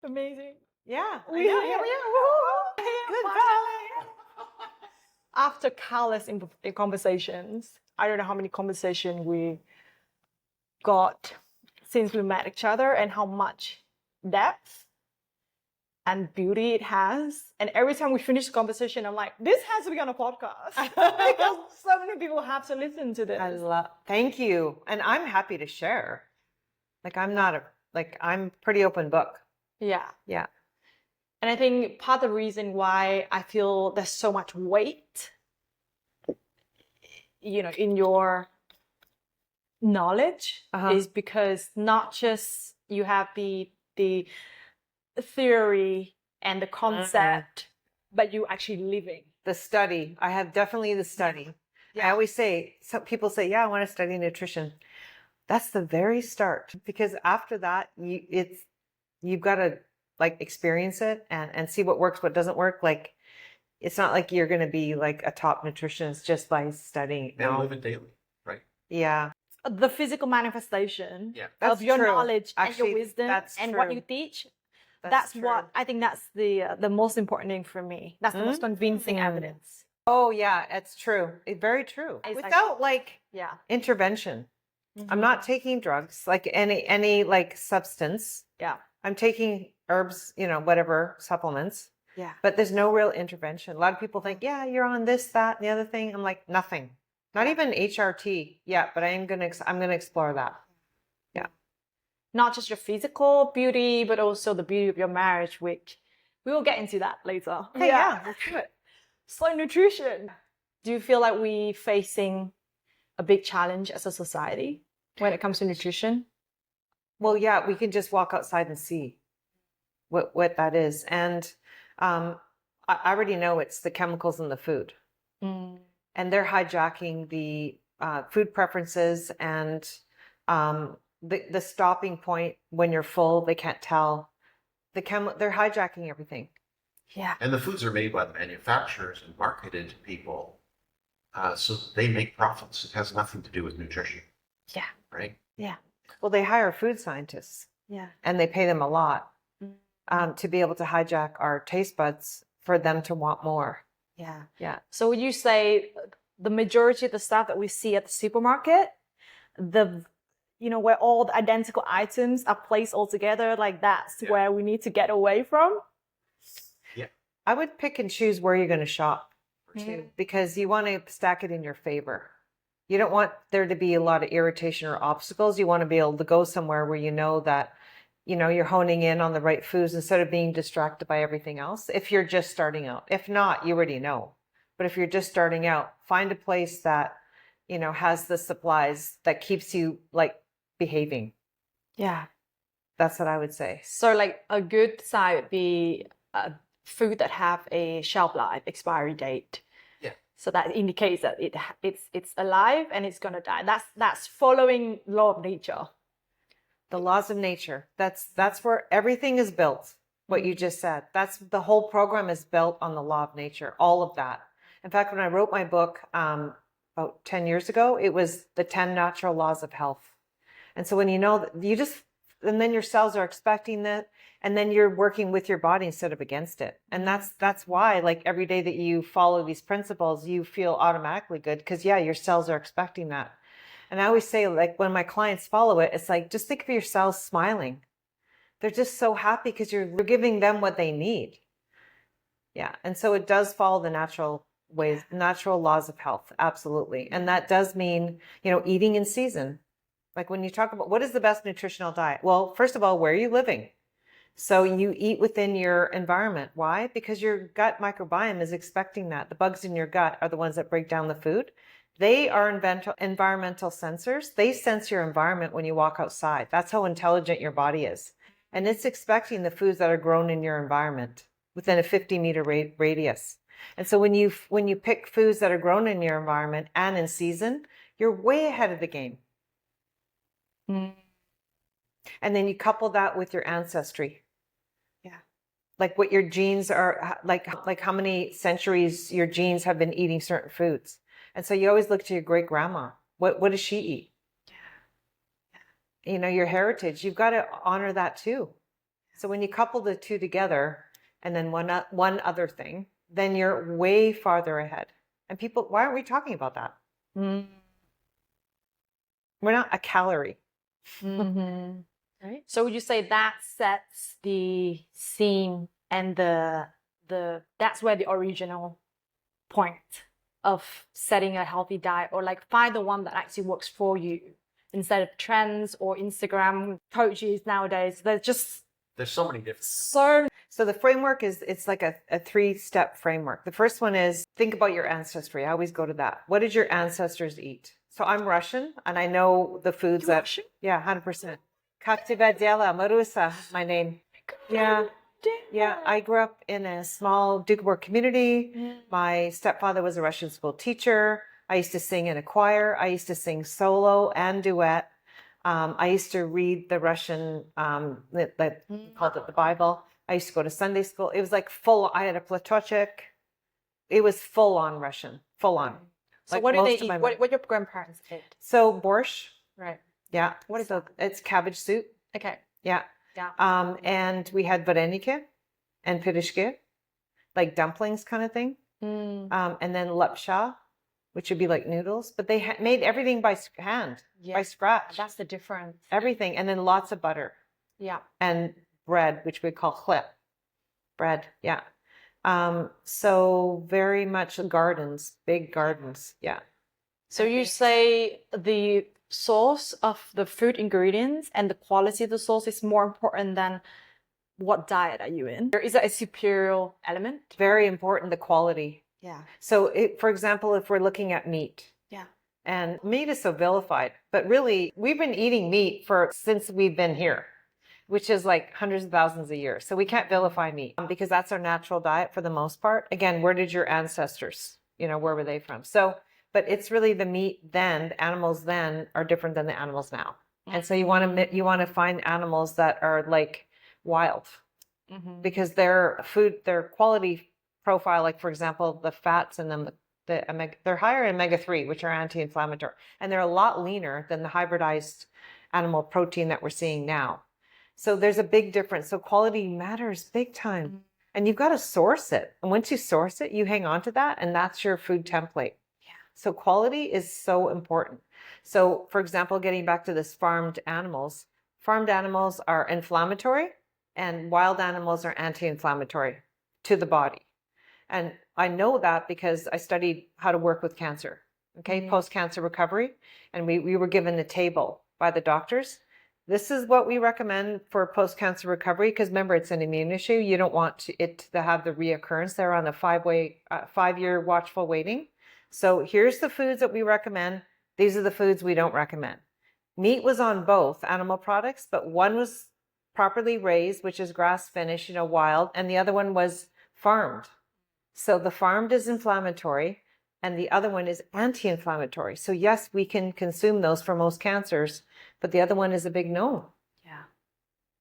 Amazing. Yeah. We I know. here. Good After countless conversations, I don't know how many conversations we got since we met each other and how much depth and beauty it has. And every time we finish the conversation, I'm like, this has to be on a podcast because so many people have to listen to this. Thank you. And I'm happy to share. Like I'm pretty open book. Yeah. Yeah. And I think part of the reason why I feel there's so much weight, in your knowledge is because not just you have the theory and the concept, but you actually living. The study. I have definitely the study. Yeah. I always say, some people say, yeah, I want to study nutrition. That's the very start, because after that, you've got to like experience it and see what works, what doesn't work. Like, it's not like you're going to be like a top nutritionist just by studying. And live it daily, right? Yeah. The physical manifestation That's of your true. knowledge Actually, and your wisdom that's and true. what you teach. That's what I think that's the most important thing for me. That's the most convincing evidence. Oh yeah, it's true. It's very true. Without intervention. I'm not taking drugs, like any like substance. Yeah. I'm taking herbs, whatever supplements. Yeah. But there's no real intervention. A lot of people think, yeah, you're on this, that, and the other thing. I'm like, nothing. Not even HRT. Yeah, but I'm gonna explore that. Yeah. Not just your physical beauty, but also the beauty of your marriage, which we will get into that later. Okay, yeah, let's do it. So nutrition. Do you feel like we facing a big challenge as a society when it comes to nutrition? Well, yeah, we can just walk outside and see what that is. And I already know it's the chemicals in the food. And they're hijacking the food preferences and the stopping point when you're full. They can't tell. They're hijacking everything. Yeah. And the foods are made by the manufacturers and marketed to people. So they make profits. It has nothing to do with nutrition. Yeah. Right? Yeah. Well, they hire food scientists. Yeah. And they pay them a lot to be able to hijack our taste buds for them to want more. Yeah. Yeah. So would you say the majority of the stuff that we see at the supermarket, where all the identical items are placed all together, like that's where we need to get away from? Yeah. I would pick and choose where you're going to shop too, because you want to stack it in your favor. You don't want there to be a lot of irritation or obstacles. You want to be able to go somewhere where you know that, you're honing in on the right foods instead of being distracted by everything else. If you're just starting out, if not, you already know. But if you're just starting out, find a place that, has the supplies that keeps you like behaving. Yeah. That's what I would say. So like a good side would be food that have a shelf life expiry date. Yeah. So that indicates that it's alive and it's gonna die. That's following law of nature. The laws of nature. That's where everything is built. What you just said. That's the whole program is built on the law of nature. All of that. In fact, when I wrote my book about 10 years ago, it was the 10 natural laws of health. And so when you know that and then your cells are expecting that, and then you're working with your body instead of against it. And that's why, like, every day that you follow these principles, you feel automatically good because your cells are expecting that. And I always say, like, when my clients follow it, it's like, just think of your cells smiling. They're just so happy because you're giving them what they need. Yeah. And so it does follow the natural ways, natural laws of health. Absolutely. And that does mean, eating in season. Like when you talk about what is the best nutritional diet? Well, first of all, where are you living? So you eat within your environment. Why? Because your gut microbiome is expecting that. The bugs in your gut are the ones that break down the food. They are environmental sensors. They sense your environment when you walk outside. That's how intelligent your body is. And it's expecting the foods that are grown in your environment within a 50-meter radius. And so when you pick foods that are grown in your environment and in season, you're way ahead of the game. And then you couple that with your ancestry. Yeah. Like what your genes are, like how many centuries your genes have been eating certain foods. And so you always look to your great grandma. What does she eat? Your heritage, you've got to honor that too. So when you couple the two together and then one other thing, then you're way farther ahead. And people, why aren't we talking about that? Mm. We're not a calorie. Mm-hmm. Right? So would you say that sets the scene and the that's where the original point of setting a healthy diet, or like find the one that actually works for you instead of trends or Instagram coaches nowadays? There's so many different. So the framework it's like a 3-step framework. The first one is think about your ancestry. I always go to that. What did your ancestors eat? So I'm Russian and I know the foods You're that, Russian? yeah, 100%. Как тебя дела? Marusa, my name. Yeah. Yeah, I grew up in a small Dukeborg community. My stepfather was a Russian school teacher. I used to sing in a choir. I used to sing solo and duet. I used to read the Russian, that called it the Bible. I used to go to Sunday school. It was like full. I had a platochik. It was full on Russian, full on. So Like what do they most of eat? my- What your grandparents ate? So borscht, Right. yeah. What is so it's cabbage soup. Okay. Yeah. Yeah. And we had vareniki and pirishki, like dumplings kind of thing. And then lepcha, which would be like noodles. But they made everything by hand, by scratch. That's the difference. Everything. And then lots of butter Yeah. and bread, which we call chleb. Bread, yeah. So very much gardens, big gardens, yeah. So you say the source of the food ingredients and the quality of the source is more important than what diet are you in? Is that a superior element? Very important, the quality. Yeah. So, for example, if we're looking at meat, Yeah. and meat is so vilified, but really we've been eating meat since we've been here, which is like hundreds of thousands a year. So we can't vilify meat because that's our natural diet for the most part. Again, where did your ancestors, where were they from? So, but it's really the meat then, the animals then are different than the animals now. And so you want to find animals that are like wild because their quality profile, like for example, the fats in them, they're higher in omega-3, which are anti-inflammatory, and they're a lot leaner than the hybridized animal protein that we're seeing now. So there's a big difference. So quality matters big time. And you've got to source it. And once you source it, you hang on to that, and that's your food template. Yeah. So quality is so important. So for example, getting back to this farmed animals are inflammatory and wild animals are anti-inflammatory to the body. And I know that because I studied how to work with cancer, post-cancer recovery. And we were given a table by the doctors. This is what we recommend for post-cancer recovery, because remember, it's an immune issue. You don't want it to have the reoccurrence. They're on a 5-year watchful waiting. So here's the foods that we recommend. These are the foods we don't recommend. Meat was on both animal products, but one was properly raised, which is grass-finished, wild, and the other one was farmed. So the farmed is inflammatory and the other one is anti-inflammatory. So yes, we can consume those for most cancers, but the other one is a big no. Yeah.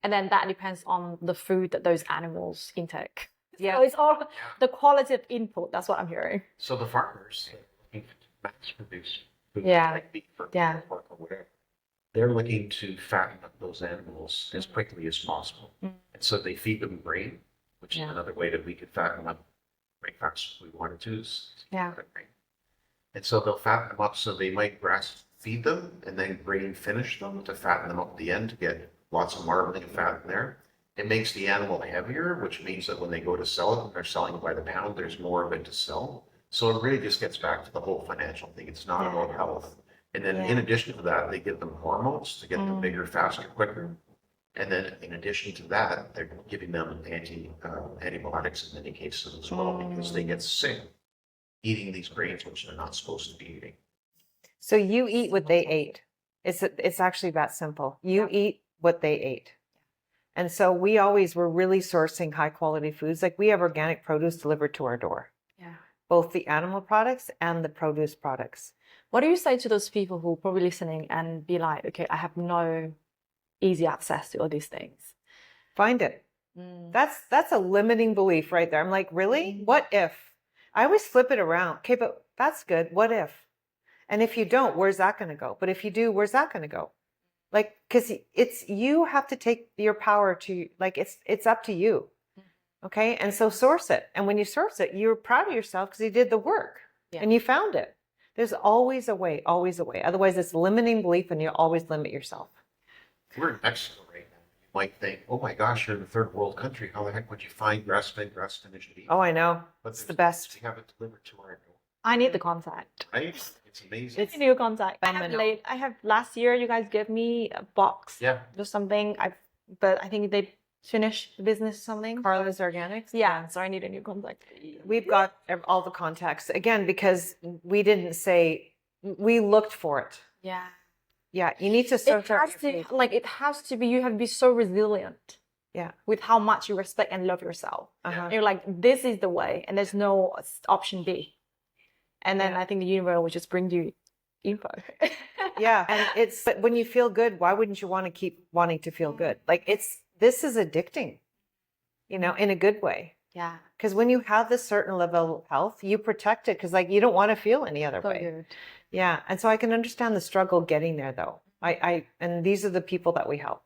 And then that depends on the food that those animals intake. Yeah. So it's all the quality of input. That's what I'm hearing. So the farmers looking to mass produce food like beef or pork or whatever, they're looking to fatten up those animals as quickly as possible. And so they feed them grain, which is another way that we could fatten up grain fats if we wanted to. Grain. And so they'll fatten them up, so they might grass feed them and then grain finish them to fatten them up at the end to get lots of marbling fat in there. It makes the animal heavier, which means that when they go to sell it, when they're selling it by the pound, there's more of it to sell. So it really just gets back to the whole financial thing. It's not about health. And then in addition to that, they give them hormones to get them bigger, faster, quicker. And then in addition to that, they're giving them antibiotics in many cases as well, because they get sick eating these grains, which they're not supposed to be eating. So you eat what they ate. It's actually that simple. You eat what they ate. And so we always were really sourcing high quality foods. Like we have organic produce delivered to our door. Yeah. Both the animal products and the produce products. What do you say to those people who are probably listening and be like, okay, I have no easy access to all these things? Find it. That's a limiting belief right there. I'm like, really? What if? I always flip it around. Okay, but that's good. What if? And if you don't, where's that going to go? But if you do, where's that going to go? Like, because you have to take your power to, like, it's up to you. Okay. And so source it. And when you source it, you're proud of yourself because you did the work and you found it. There's always a way, always a way. Otherwise, it's limiting belief and you always limit yourself. We're in Mexico right now. You might think, oh my gosh, you're in a third world country. How the heck would you find grass-fed beef? Oh, I know. But it's the best. We have it delivered to our door. I need the contact. Right? It's amazing. It's new contact. I have last year. You guys gave me a box. Yeah. Or something. But I think they finished the business or something. Carla's Organics. Yeah. So I need a new contact. We've got all the contacts again because we didn't say we looked for it. Yeah. Yeah. You need to search out your food. Like it has to be. You have to be so resilient. Yeah. With how much you respect and love yourself. You're like, this is the way, and there's no option B. And then I think the universe will just bring you info. Yeah. And but when you feel good, why wouldn't you want to keep wanting to feel good? Like this is addicting, in a good way. Yeah. Because when you have this certain level of health, you protect it because like you don't want to feel any other way. Good. Yeah. And so I can understand the struggle getting there though. And these are the people that we help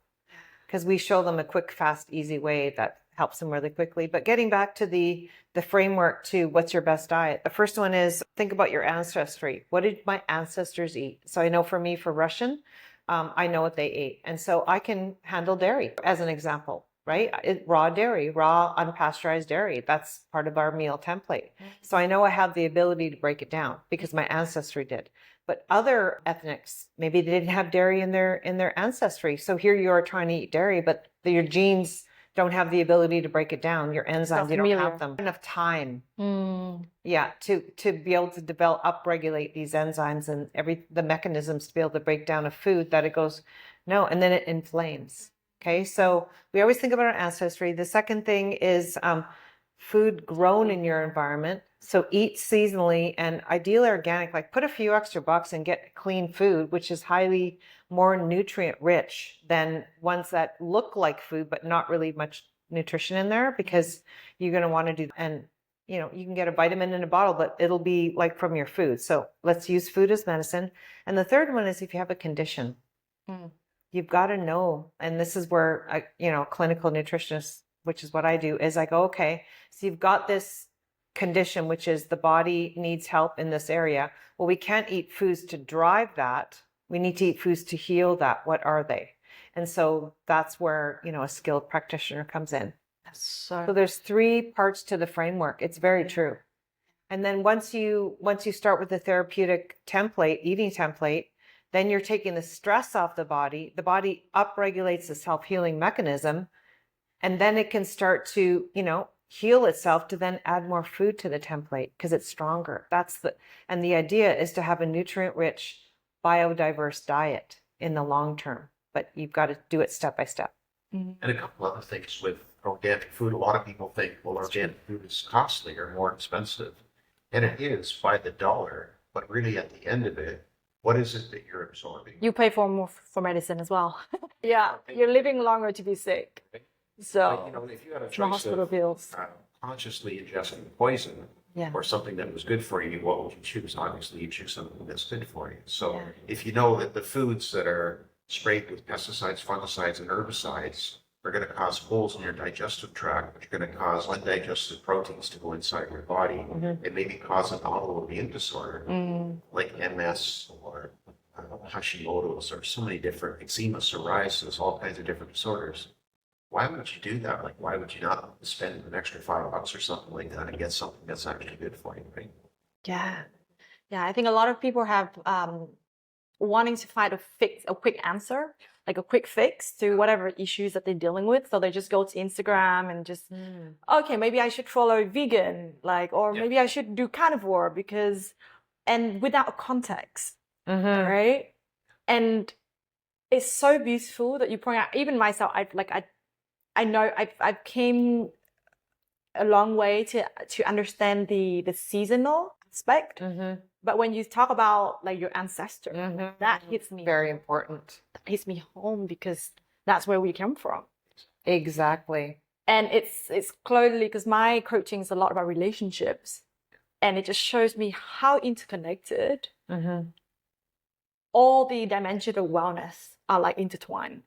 because we show them a quick, fast, easy way that helps them really quickly. But getting back to the framework to what's your best diet. The first one is think about your ancestry. What did my ancestors eat? So I know for me, for Russian, I know what they ate. And so I can handle dairy as an example, right? Raw dairy, raw unpasteurized dairy. That's part of our meal template. So I know I have the ability to break it down because my ancestry did. But other ethnics, maybe they didn't have dairy in their ancestry. So here you are trying to eat dairy, but your genes don't have the ability to break it down. Your enzymes, you don't have them. Enough time. Yeah, to be able to upregulate these enzymes and the mechanisms to be able to break down a food that it goes, no, and then it inflames. Okay, so we always think about our ancestry. The second thing is food grown in your environment. So eat seasonally and ideally organic, like put a few extra bucks and get clean food, which is highly more nutrient rich than ones that look like food, but not really much nutrition in there because you're going to want to do, and you can get a vitamin in a bottle, but it'll be like from your food. So let's use food as medicine. And the third one is if you have a condition, you've got to know, and this is where, clinical nutritionist, which is what I do, is I go, okay, so you've got this condition, which is the body needs help in this area. Well, we can't eat foods to drive that. We need to eat foods to heal that. What are they? And so that's where, a skilled practitioner comes in. So there's 3 parts to the framework. It's very true. And then once you start with the therapeutic eating template, then you're taking the stress off the body. The body upregulates the self-healing mechanism, and then it can start to, heal itself to then add more food to the template because it's stronger. And the idea is to have a nutrient-rich, biodiverse diet in the long term, but you've got to do it step by step. And a couple other things with organic food. A lot of people think, well, organic food is costly or more expensive. And it is by the dollar, but really at the end of it, what is it that you're absorbing? You pay more for medicine as well. Yeah, you're living longer to be sick. So, if you had a no choice hospital bills. Consciously ingesting poison or something that was good for you, what would you choose? Obviously, you choose something that's good for you. So if you know that the foods that are sprayed with pesticides, fungicides, and herbicides are going to cause holes in your digestive tract, which are going to cause undigested proteins to go inside your body and maybe cause an autoimmune disorder like MS or Hashimoto's or so many different eczema, psoriasis, all kinds of different disorders. Why would you do that? Like, why would you not spend an extra $5 or something like that and get something that's actually good for you, right? Yeah. Yeah, I think a lot of people have wanting to find a quick answer, like a quick fix to whatever issues that they're dealing with. So they just go to Instagram and just, okay, maybe I should follow vegan, or maybe I should do carnivore and without context, right? And it's so beautiful that you point out, even myself, I know I've came a long way to understand the seasonal aspect. But when you talk about your ancestor, that hits me. Very important. That hits me home because that's where we come from. Exactly. And it's closely because my coaching is a lot about relationships, and it just shows me how interconnected all the dimensions of wellness are like intertwined,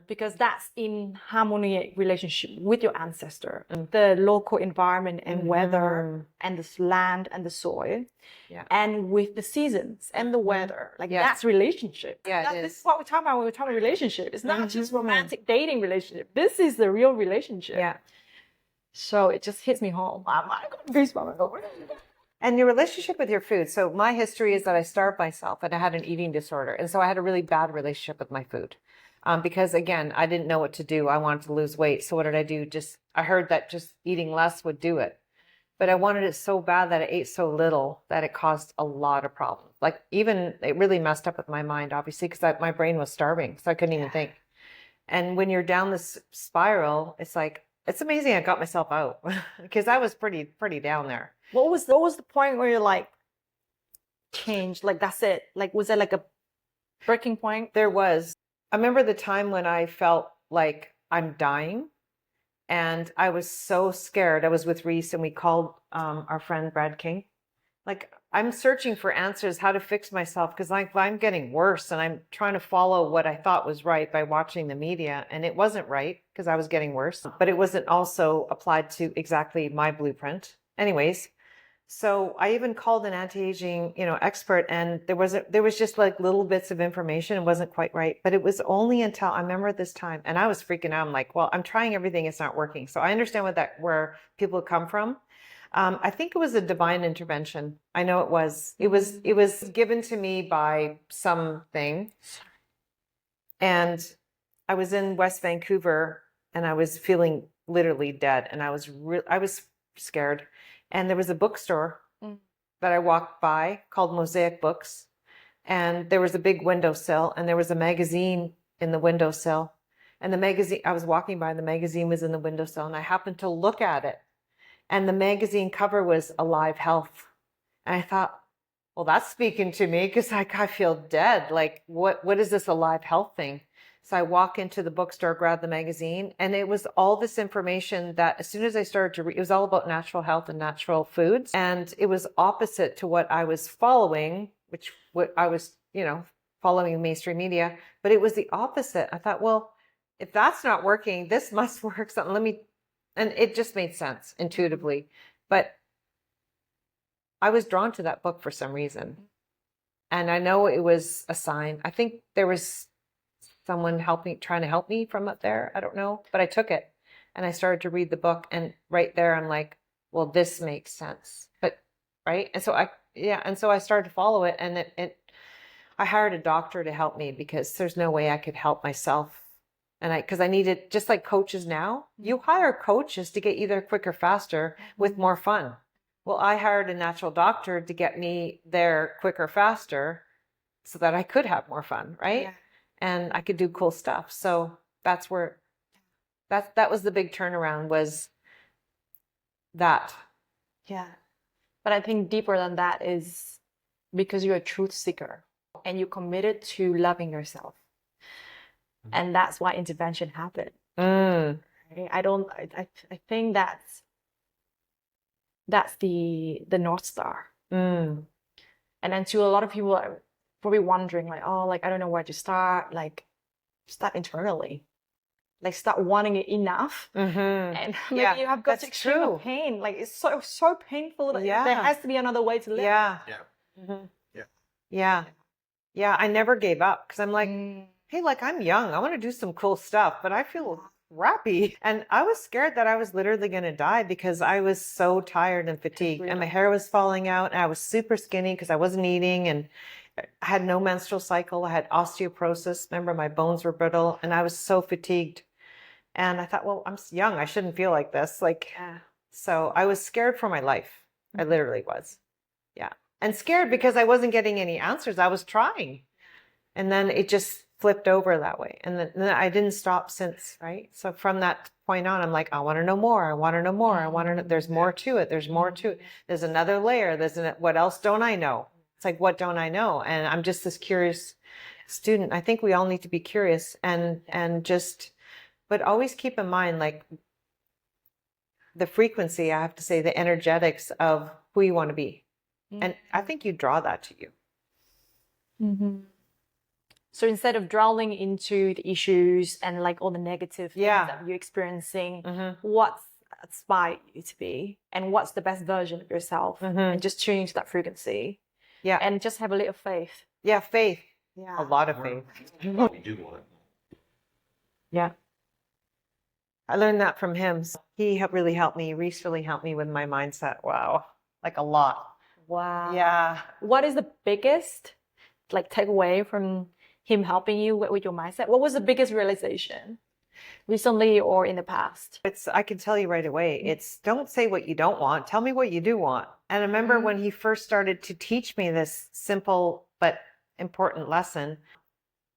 because that's in harmony relationship with your ancestor, the local environment and weather and the land and the soil, and with the seasons and the weather. Like that's relationship. This is what we're talking about when we're talking relationship. It's not just romantic dating relationship. This is the real relationship. Yeah. So it just hits me home. I got goosebumps. And your relationship with your food. So my history is that I starved myself and I had an eating disorder. And so I had a really bad relationship with my food. Because again, I didn't know what to do. I wanted to lose weight. So what did I do? I heard that just eating less would do it. But I wanted it so bad that I ate so little that it caused a lot of problems. Like even it really messed up with my mind, obviously, because my brain was starving. So I couldn't even think. And when you're down this spiral, it's like, it's amazing I got myself out because I was pretty down there. What was the point where you're like, changed? Like, that's it. Like, was there like a breaking point? There was. I remember the time when I felt like I'm dying and I was so scared. I was with Rheece and we called our friend Brad King. Like, I'm searching for answers, how to fix myself, because I'm getting worse and I'm trying to follow what I thought was right by watching the media. And it wasn't right because I was getting worse, but it wasn't also applied to exactly my blueprint. Anyways, so I even called an anti-aging, expert, and there was just like little bits of information. It wasn't quite right, but it was only until I remember this time, and I was freaking out. I'm like, well, I'm trying everything. It's not working. So I understand where people come from. I think it was a divine intervention. I know it was. It was given to me by something. And I was in West Vancouver and I was feeling literally dead, and I was scared. And there was a bookstore that I walked by called Mosaic Books. And there was a big windowsill and there was a magazine in the windowsill. And the magazine, I was walking by and the magazine was in the windowsill and I happened to look at it. And the magazine cover was Alive Health. And I thought, well, that's speaking to me because I feel dead. Like, what is this Alive Health thing? So I walk into the bookstore, grab the magazine, and it was all this information that as soon as I started to read, it was all about natural health and natural foods. And it was opposite to what I was following, what I was, following mainstream media, but it was the opposite. I thought, well, if that's not working, this must work. Something, and it just made sense intuitively. But I was drawn to that book for some reason. And I know it was a sign. I think there was someone trying to help me from up there. I don't know, but I took it and I started to read the book, and right there I'm like, well, this makes sense. But right. And so I started to follow it, and I hired a doctor to help me because there's no way I could help myself. And because I needed, just like coaches now, you hire coaches to get you there quicker, faster with more fun. Well, I hired a natural doctor to get me there quicker, faster so that I could have more fun. Right. Yeah. And I could do cool stuff. So that's where that was the big turnaround, was that. Yeah. But I think deeper than that is because you're a truth seeker and you're committed to loving yourself. And that's why intervention happened. Right? I think that's the North Star. And then to a lot of people are probably wondering, like, oh, like, I don't know where to start. Like, start internally. Like, start wanting it enough. And maybe you have got extreme pain. Like, it's so painful that there has to be another way to live. Yeah. I never gave up because I'm like, hey, like, I'm young. I want to do some cool stuff, but I feel crappy. And I was scared that I was literally going to die because I was so tired and fatigued, and my hair was falling out, and I was super skinny because I wasn't eating, and I had no menstrual cycle. I had osteoporosis. Remember, my bones were brittle, and I was so fatigued. And I thought, well, I'm young. I shouldn't feel like this. So I was scared for my life. I literally was. Yeah. And scared because I wasn't getting any answers. I was trying. And then it just flipped over that way. And then I didn't stop since, right? So from that point on, I'm like, I want to know more. I want to know more. I want to know. There's more to it. There's more to it. There's another layer. What else don't I know? It's like, what don't I know? And I'm just this curious student. I think we all need to be curious and but always keep in mind, like, the frequency, I have to say, the energetics of who you want to be. And I think you draw that to you. So instead of dwelling into the issues and like all the negative things Yeah. that you're experiencing, Mm-hmm. what's inspired you to be and what's the best version of yourself, Mm-hmm. and just tune into that frequency. Yeah. And just have a little faith. Yeah, faith. Yeah. A lot of faith. We do want it. Yeah. I learned that from him. He really helped me. Rheece really helped me with my mindset. Wow. Like a lot. Wow. Yeah. What is the biggest like takeaway from him helping you with your mindset? What was the biggest realization recently or in the past? I can tell you right away. It's don't say what you don't want. Tell me what you do want. And I remember when he first started to teach me this simple but important lesson,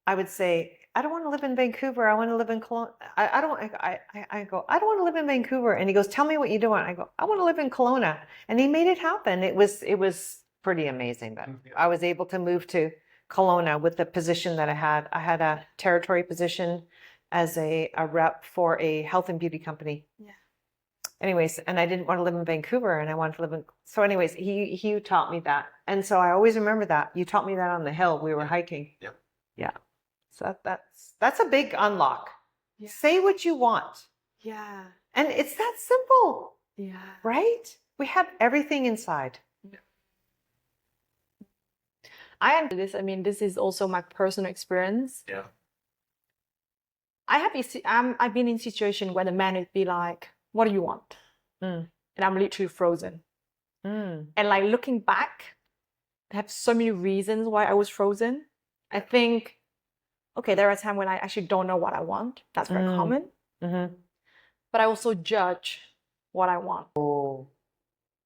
I would say, I don't want to live in Vancouver. I want to live in Kelowna. I go, I don't want to live in Vancouver. And he goes, tell me what you do want. I go, I want to live in Kelowna. And he made it happen. It was pretty amazing that I was able to move to Kelowna with the position that I had. I had a territory position as a rep for a health and beauty company. Yeah. Anyways, and I didn't want to live in Vancouver, and I wanted to live in. So, anyways, he taught me that, and so I always remember that. You taught me that on the hill. We were hiking. Yeah. Yeah. So that's a big unlock. Yeah. Say what you want, Yeah. and it's that simple, Yeah. right? We have everything inside. I am this. I mean, this is also my personal experience. Yeah. I've been in a situation where the man would be like, "What do you want?" Mm. And I'm literally frozen. Mm. And like looking back, I have so many reasons why I was frozen. I think, okay, there are times when I actually don't know what I want. That's very common. Mm-hmm. But I also judge what I want. Oh.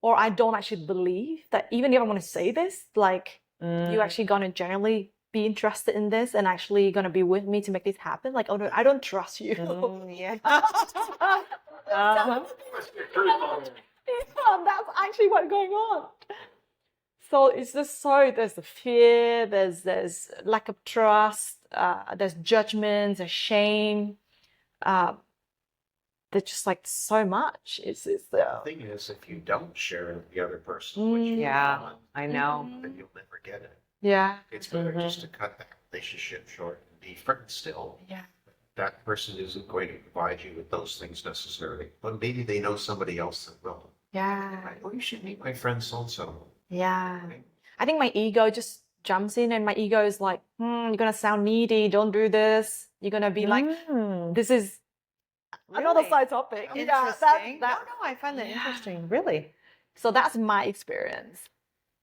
Or I don't actually believe that even if I want to say this, like, you actually gonna genuinely be interested in this and actually gonna be with me to make this happen. Like, oh no, I don't trust you. Yeah. That's actually what's going on. So it's just there's the fear, there's lack of trust, there's judgment, there's shame. There's just like so much. The thing is, if you don't share with the other person what you Yeah, want, I know. then you'll never get it. Yeah. It's better just to cut that relationship short and be friends still. Yeah. That person isn't going to provide you with those things necessarily, but maybe they know somebody else that will. Yeah. Right? Well, you should meet my friend so-and-so. Yeah. Right? I think my ego just jumps in and my ego is like, you're going to sound needy. Don't do this. You're going to be like, this is another Really? side topic. Interesting. No, I find that interesting. Really? So that's my experience.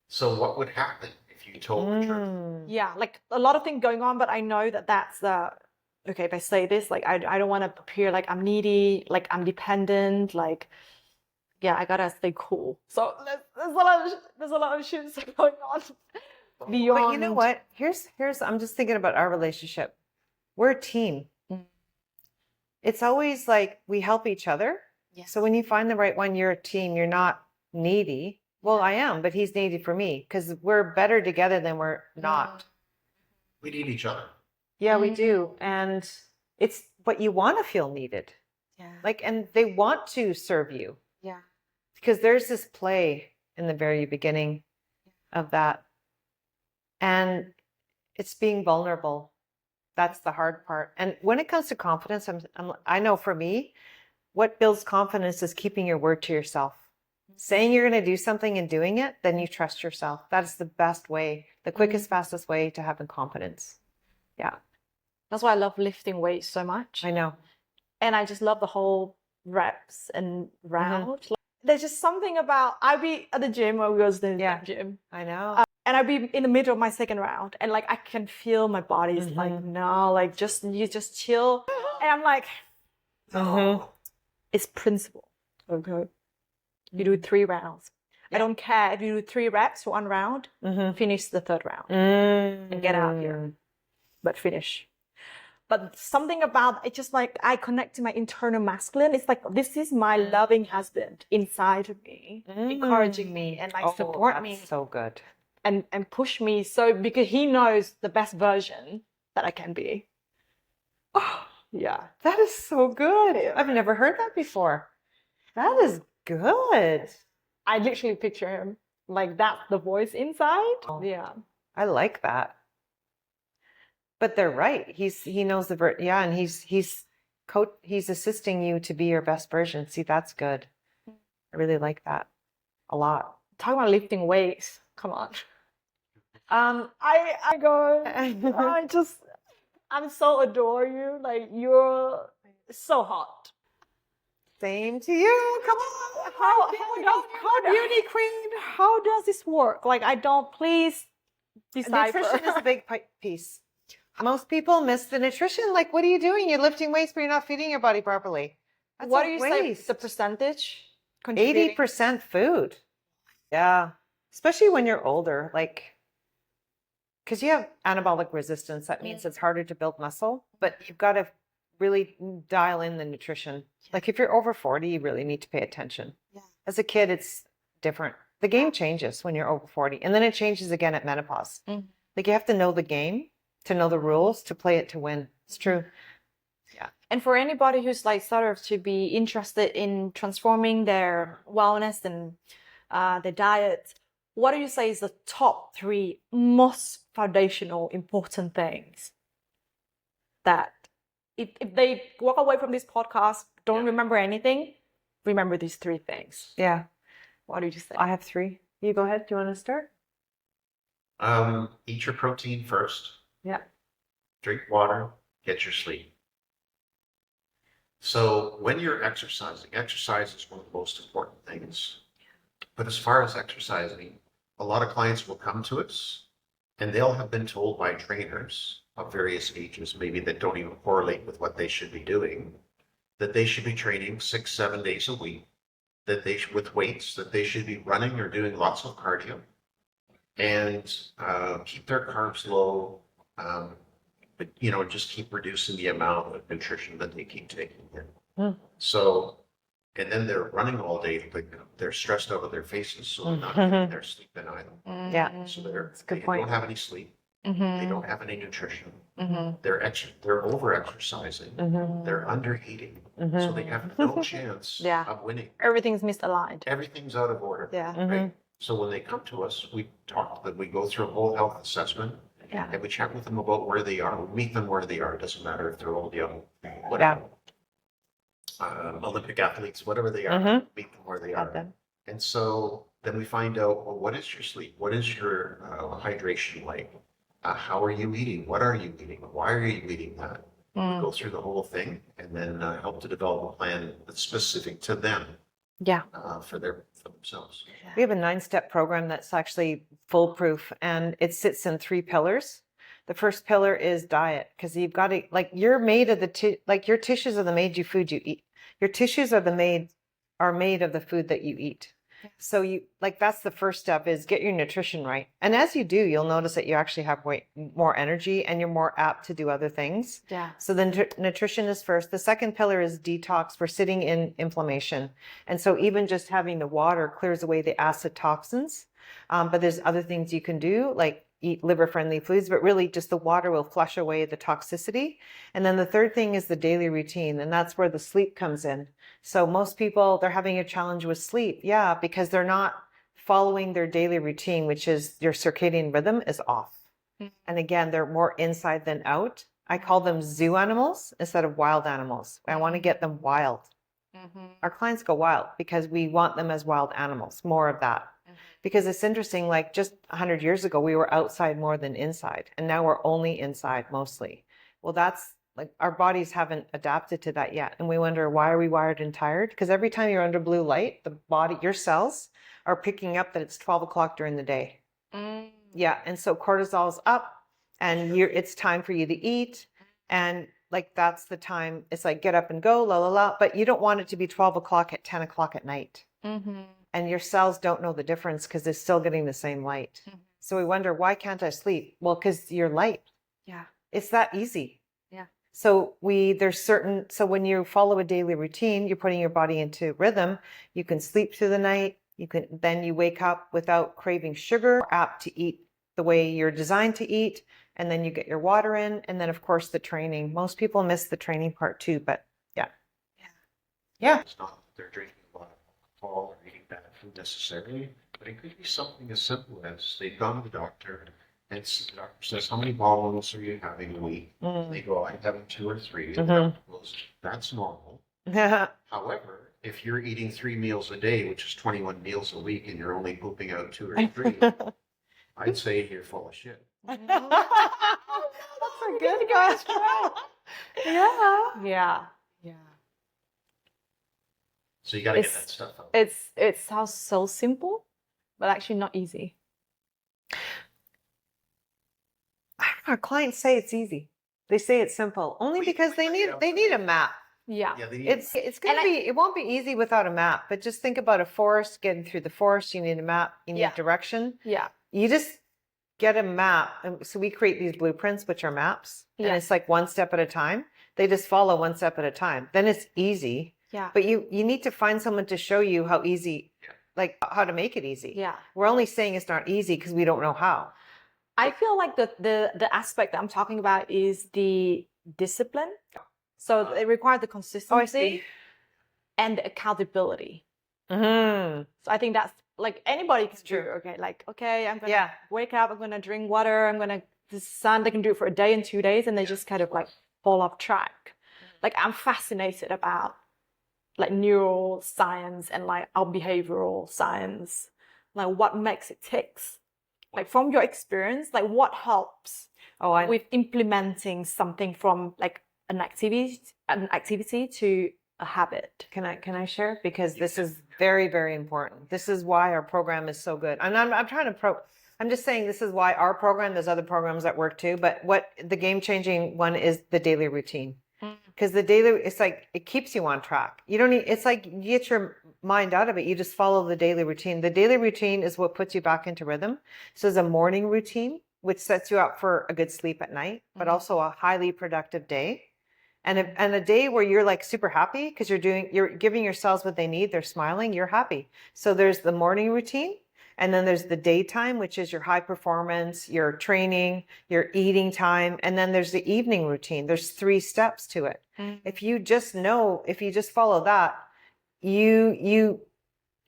So what would happen if you told the truth? Yeah, like a lot of things going on, but I know that that's okay, if I say this, like I don't want to appear like I'm needy, like I'm dependent, like yeah, I gotta stay cool. So there's a lot of shit going on beyond. But you know what? Here's I'm just thinking about our relationship. We're a team. It's always like we help each other. Yes. So when you find the right one, you're a team. You're not needy. Well, I am, but he's needy for me because we're better together than we're not. We need each other. Yeah, we do. And it's what you want to feel needed. Yeah. Like, and they want to serve you. Yeah. Because there's this play in the very beginning of that. And it's being vulnerable. That's the hard part. And when it comes to confidence, I know for me, what builds confidence is keeping your word to yourself. Saying you're going to do something and doing it, then you trust yourself. That is the best way, the quickest, fastest way to having confidence. Yeah. That's why I love lifting weights so much. I know. And I just love the whole reps and round. Like, there's just something about, I'd be at the gym or we was in the gym. I know. And I'd be in the middle of my second round and like I can feel my body's like, no, like you just chill. And I'm like, it's principle. Okay. You do 3 rounds. I don't care if you do 3 reps for 1 round, finish the 3rd round and get out here. But finish. But something about it, just like I connect to my internal masculine. It's like, this is my loving husband inside of me, encouraging me and like support me. So good. And push me so because he knows the best version that I can be. Oh, yeah. That is so good. I've never heard that before. That is good. I literally picture him like that's the voice inside. Oh. Yeah. I like that. But they're right. He knows and he's assisting you to be your best version. See, that's good. I really like that a lot. Talk about lifting weights. Come on. I go. I'm so adore you. Like you're so hot. Same to you. Come on. How beauty queen? How does this work? Like I don't please decipher. Nutrition is a big piece. Most people miss the nutrition. Like, what are you doing? You're lifting weights, but you're not feeding your body properly. That's what do you say? The percentage? 80% food. Yeah. Especially when you're older, like, because you have anabolic resistance. That means it's harder to build muscle, but you've got to really dial in the nutrition. Like if you're over 40, you really need to pay attention. Yeah. As a kid, it's different. The game changes when you're over 40, and then it changes again at menopause. Like you have to know the game, to know the rules, to play it to win. It's true. Yeah. And for anybody who's like sort of to be interested in transforming their wellness and their diet, what do you say is the top 3 most foundational important things that if they walk away from this podcast, don't remember anything, remember these 3 things? Yeah. What did you say? I have 3. You go ahead. Do you want to start? Eat your protein first. Yeah. Drink water, get your sleep. So when you're exercising, exercise is one of the most important things. But as far as exercising, a lot of clients will come to us and they'll have been told by trainers of various ages, maybe that don't even correlate with what they should be doing, that they should be training 6-7 days a week, that they should, with weights, that they should be running or doing lots of cardio and keep their carbs low, but just keep reducing the amount of nutrition that they keep taking in. So, and then they're running all day, like they're stressed out of their faces, so they're not getting their sleep in either. Yeah. So Good point. don't have any sleep. They don't have any nutrition. They're over exercising. They're under eating. So they have no chance of winning. Everything's misaligned. Everything's out of order. Yeah. Right? So when they come to us, we talk to them, we go through a whole health assessment. Yeah. And we chat with them about where they are. We meet them where they are. It doesn't matter if they're old, young, whatever. Olympic athletes, whatever they are, meet them where they are. And so then we find out, well, what is your sleep? What is your hydration like? How are you eating? What are you eating? Why are you eating that? We go through the whole thing and then help to develop a plan that's specific to them. Yeah. For themselves. We have a 9-step program that's actually foolproof, and it sits in 3 pillars. The first pillar is diet, because you've got to, like, you're made of your tissues are the made you food you eat. Your tissues are made of the food that you eat. So that's the first step, is get your nutrition right. And as you do, you'll notice that you actually have more energy and you're more apt to do other things. Yeah. So then nutrition is first. The second pillar is detox. We're sitting in inflammation. And so even just having the water clears away the acid toxins. But there's other things you can do, like eat liver-friendly foods, but really just the water will flush away the toxicity. And then the third thing is the daily routine, and that's where the sleep comes in. So most people, they're having a challenge with sleep, because they're not following their daily routine, which is your circadian rhythm is off. And again, they're more inside than out. I call them zoo animals instead of wild animals. I want to get them wild. Our clients go wild because we want them as wild animals, more of that. Because it's interesting, like just 100 years ago, we were outside more than inside. And now we're only inside mostly. Well, that's like our bodies haven't adapted to that yet. And we wonder, why are we wired and tired? Because every time you're under blue light, the body, your cells are picking up that it's 12 o'clock during the day. Yeah. And so cortisol's up and it's time for you to eat. And like, that's the time. It's like, get up and go, la, la, la. But you don't want it to be 12 o'clock at 10 o'clock at night. And your cells don't know the difference because they're still getting the same light. So we wonder, why can't I sleep? Well, because you're light. Yeah. It's that easy. Yeah. So so when you follow a daily routine, you're putting your body into rhythm. You can sleep through the night. Then you wake up without craving sugar, apt to eat the way you're designed to eat. And then you get your water in. And then of course the training. Most people miss the training part too, but yeah. Yeah. It's not that they're drinking a lot of alcohol or eating bad food necessarily, but it could be something as simple as they've gone to the doctor And the doctor says, how many bowels are you having a week? Mm. They go, I'm having 2 or 3. Mhm. The doctor goes, that's normal. However, if you're eating 3 meals a day, which is 21 meals a week, and you're only pooping out 2 or 3, I'd say you're full of shit. That's a good question. Yeah. Yeah. Yeah. So you got to get It's- that stuff out. It sounds so simple, but actually not easy. Our clients say it's easy. They say it's simple only because they need a map. Yeah. Yeah, It's gonna be, it won't be easy without a map, but just think about a forest, getting through the forest, you need a map, you need Yeah. direction. Yeah. You just get a map. And so we create these blueprints, which are maps, and Yeah. it's like one step at a time. They just follow one step at a time. Then it's easy, Yeah. but you need to find someone to show you how easy, Yeah. like how to make it easy. Yeah. We're only saying it's not easy because we don't know how. I feel like the aspect that I'm talking about is the discipline. So it requires the consistency and the accountability. Mm-hmm. So I think that's like anybody can do. true. Okay, like okay, I'm gonna Yeah. wake up, I'm gonna drink water, I'm gonna they can do it for a day and 2 days, and they just kind of like fall off track. Like I'm fascinated about like neuroscience and like our behavioral science, like what makes it ticks. Like from your experience, like what helps with implementing something from like an activity to a habit. Can I share? Because this is very, very important. This is why our program is so good. And I'm just saying this is why our program, there's other programs that work too, but what the game-changing one is the daily routine. Because it's like, it keeps you on track. You don't need, it's like you get your mind out of it. You just follow the daily routine. The daily routine is what puts you back into rhythm. So there's a morning routine, which sets you up for a good sleep at night, but also a highly productive day. And a day where you're like super happy because you're giving your cells what they need. They're smiling, you're happy. So there's the morning routine. And then there's the daytime, which is your high performance, your training, your eating time. And then there's the evening routine. There's 3 steps to it. If you just follow that, you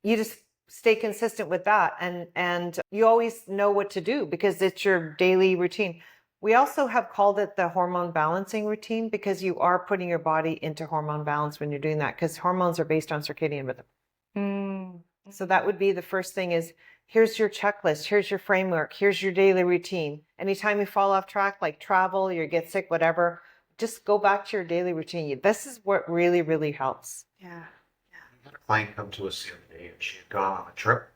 just stay consistent with that. And you always know what to do because it's your daily routine. We also have called it the hormone balancing routine because you are putting your body into hormone balance when you're doing that because hormones are based on circadian rhythm. So that would be the first thing is, here's your checklist, here's your framework, here's your daily routine. Anytime you fall off track, like travel, you get sick, whatever, just go back to your daily routine. This is what really, really helps. Yeah. We had a client come to us the other day, and she had gone on a trip.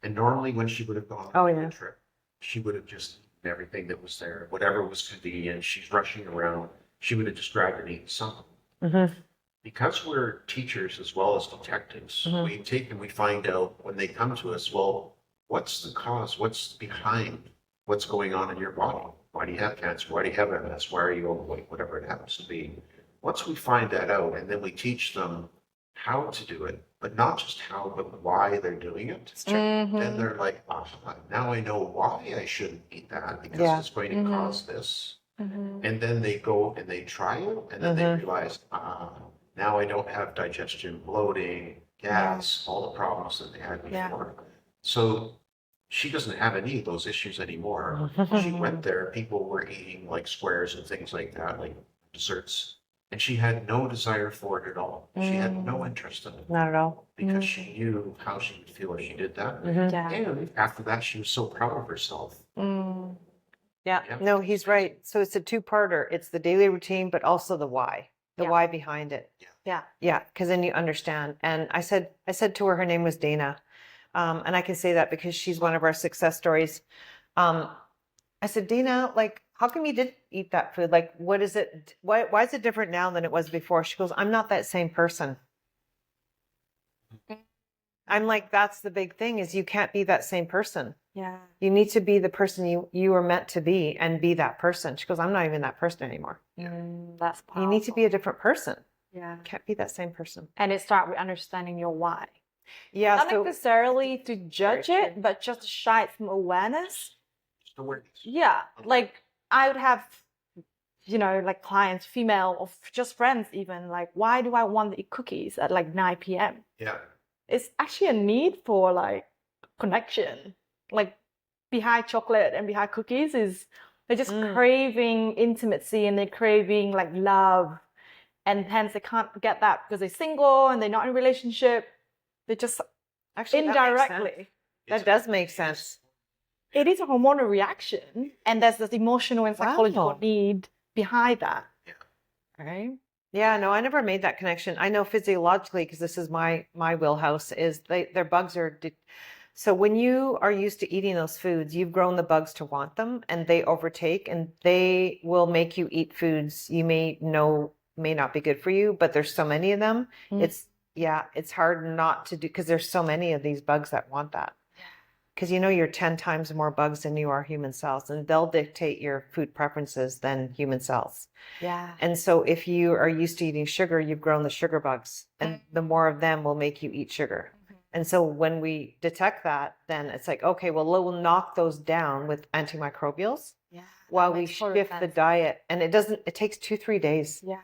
And normally when she would have gone on a trip, she would have just eaten everything that was there, whatever was convenient. She's rushing around. She would have just grabbed and eaten something. Mm-hmm. Because we're teachers as well as detectives, we take and we find out when they come to us, well, what's the cause? What's behind what's going on in your body? Why do you have cancer? Why do you have MS? Why are you overweight? Whatever it happens to be. Once we find that out and then we teach them how to do it, but not just how, but why they're doing it. Then they're like, oh, now I know why I shouldn't eat that because it's going to cause this. And then they go and they try it and then they realize, now I don't have digestion, bloating, gas, all the problems that they had before. So she doesn't have any of those issues anymore. She went there, people were eating like squares and things like that, like desserts. And she had no desire for it at all. She had no interest in it. Not at all. Because she knew how she would feel if she did that. Yeah. And after that, she was so proud of herself. Yeah, no, he's right. So it's a 2-parter. It's the daily routine, but also the why. The why behind it. Yeah, because then you understand. And I said to her name was Dana. And I can say that because she's one of our success stories. I said, Dana, like, how come you didn't eat that food? Like, what is it? Why is it different now than it was before? She goes, I'm not that same person. I'm like, that's the big thing is you can't be that same person. Yeah. You need to be the person you were meant to be and be that person. She goes, I'm not even that person anymore. That's powerful. You need to be a different person. Yeah. Can't be that same person. And it starts with understanding your why. Yeah. Not necessarily to judge it, but just to shine some awareness. Just awareness. Yeah. Like I would have, like clients, female or just friends even, like, why do I want to eat cookies at like 9 p.m.? Yeah. It's actually a need for like connection. Like behind chocolate and behind cookies is they're just craving intimacy and they're craving like love. And hence they can't get that because they're single and they're not in a relationship. They just Actually, indirectly. That does make sense. It is a hormonal reaction, and there's this emotional and psychological need behind that. Yeah. Right? Yeah, no, I never made that connection. I know physiologically, because this is my wheelhouse, is their bugs are. So when you are used to eating those foods, you've grown the bugs to want them, and they overtake, and they will make you eat foods you may not be good for you, but there's so many of them. It's hard not to do because there's so many of these bugs that want that. Because you're 10 times more bugs than you are human cells, and they'll dictate your food preferences than human cells. Yeah. And so if you are used to eating sugar, you've grown the sugar bugs, and the more of them will make you eat sugar. And so when we detect that, then it's like, okay, well, we'll knock those down with antimicrobials while we shift the diet. And it takes 2-3 days. Yeah.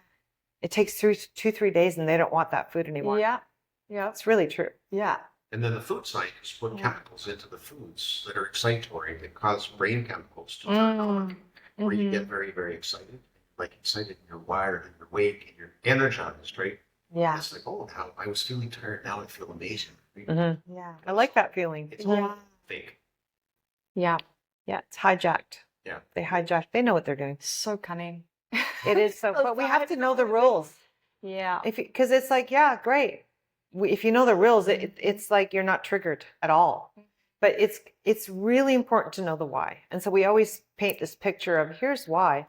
It takes 2-3 days and they don't want that food anymore. Yeah. Yeah. It's really true. Yeah. And then the food scientists put chemicals into the foods that are excitatory that cause brain chemicals to turn on, where you get very, very excited. Like excited and you're wired and you're awake and you're energized, right? Yeah. It's like, oh, now I was feeling tired. Now I feel amazing. Yeah. I like that feeling. It's all fake. Yeah. Yeah, it's hijacked. Yeah. They know what they're doing. So cunning. It is so, but we have to know the rules. Yeah. Because it's like, yeah, great. If you know the rules, it's like you're not triggered at all. But it's really important to know the why. And so we always paint this picture of here's why.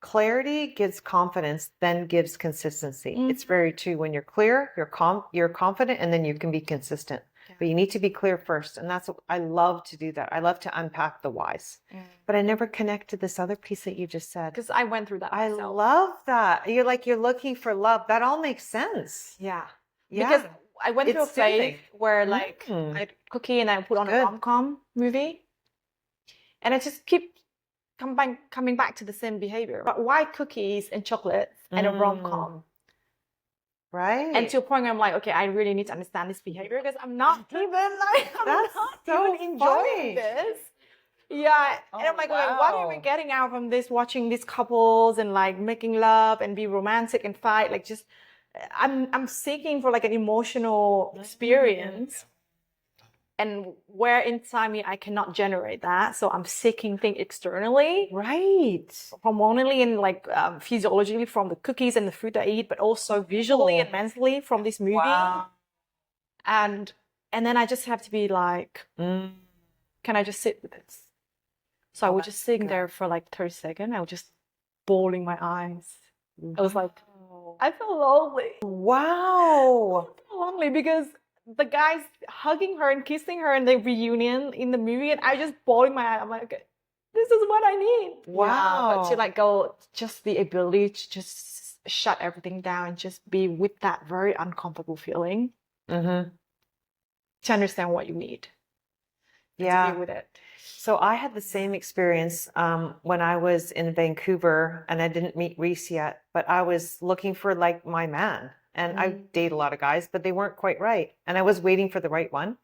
Clarity gives confidence, then gives consistency. It's very true. When you're clear, you're confident, and then you can be consistent. Yeah. But you need to be clear first. And that's what I love to do that. I love to unpack the whys. But I never connected this other piece that you just said. Because I went through that myself. I love that. You're looking for love. That all makes sense. Yeah. Yeah. Because I went through a phase where like I cookie and I put on a rom-com movie. And I just keep coming back to the same behavior. But why cookies and chocolate and a rom-com? Right. And to a point where I'm like, okay, I really need to understand this behavior because I'm not even like, enjoying this. Yeah. And I'm like, okay, what are we getting out from this? Watching these couples and like making love and be romantic and fight. Like just, I'm seeking for like an emotional experience. And where inside me, I cannot generate that. So I'm seeking things externally. Right. Hormonally and like physiologically from the cookies and the food I eat, but also visually and mentally from this movie. Wow. And then I just have to be like, can I just sit with this? So I was just sitting there for like 30 seconds. I was just bawling my eyes. I was like, I feel lonely. Wow. I feel lonely because the guy's hugging her and kissing her in the reunion in the movie, and I just bawling my eye. I'm like, okay, this is what I need. Wow. Yeah, but to like go, just the ability to just shut everything down and just be with that very uncomfortable feeling. To understand what you need. Yeah. To be with it. So I had the same experience when I was in Vancouver, and I didn't meet Rheece yet, but I was looking for like my man. And I date a lot of guys, but they weren't quite right. And I was waiting for the right one.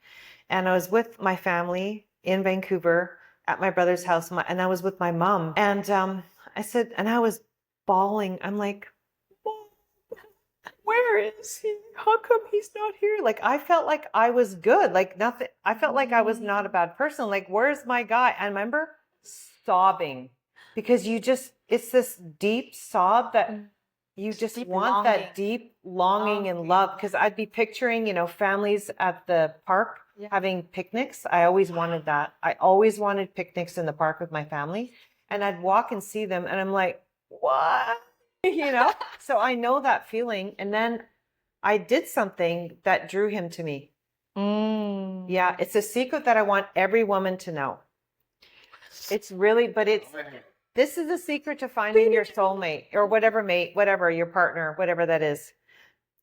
And I was with my family in Vancouver at my brother's house. And I was with my mom. And I said, and I was bawling. I'm like, where is he? How come he's not here? Like, I felt like I was good. Like nothing. I felt like I was not a bad person. Like, where's my guy? I remember sobbing because it's this deep sob that you just want that deep longing and love. Because I'd be picturing, families at the park having picnics. I always wanted that. I always wanted picnics in the park with my family. And I'd walk and see them and I'm like, what? So I know that feeling. And then I did something that drew him to me. Yeah, it's a secret that I want every woman to know. It's really, this is the secret to finding your soulmate or whatever your partner, whatever that is.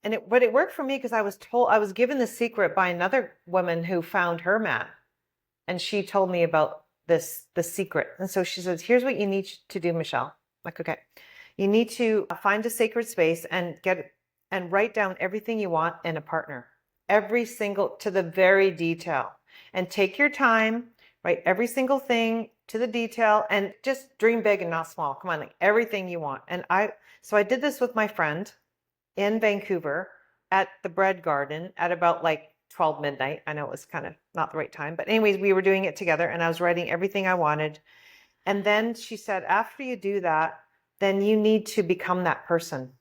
And it worked for me because I was given the secret by another woman who found her man. And she told me about the secret. And so she says, here's what you need to do, Michale. I'm like, okay, you need to find a sacred space and write down everything you want in a partner, every single to the very detail, and take your time. Write every single thing to the detail and just dream big and not small. Come on, like everything you want. And so I did this with my friend in Vancouver at the bread garden at about like 12 midnight. I know it was kind of not the right time, but anyways, we were doing it together and I was writing everything I wanted. And then she said, after you do that, then you need to become that person.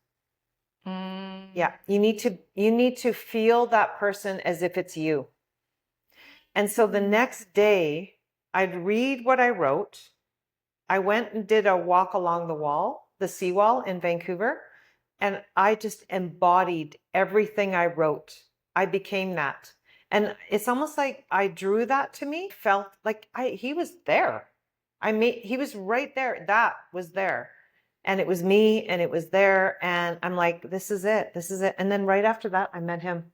Yeah, you need to feel that person as if it's you. And so the next day, I'd read what I wrote. I went and did a walk along the wall, the seawall in Vancouver, and I just embodied everything I wrote. I became that. And it's almost like I drew that to me, felt like he was there. He was right there. That was there. And it was me and it was there. And I'm like, this is it. This is it. And then right after that, I met him.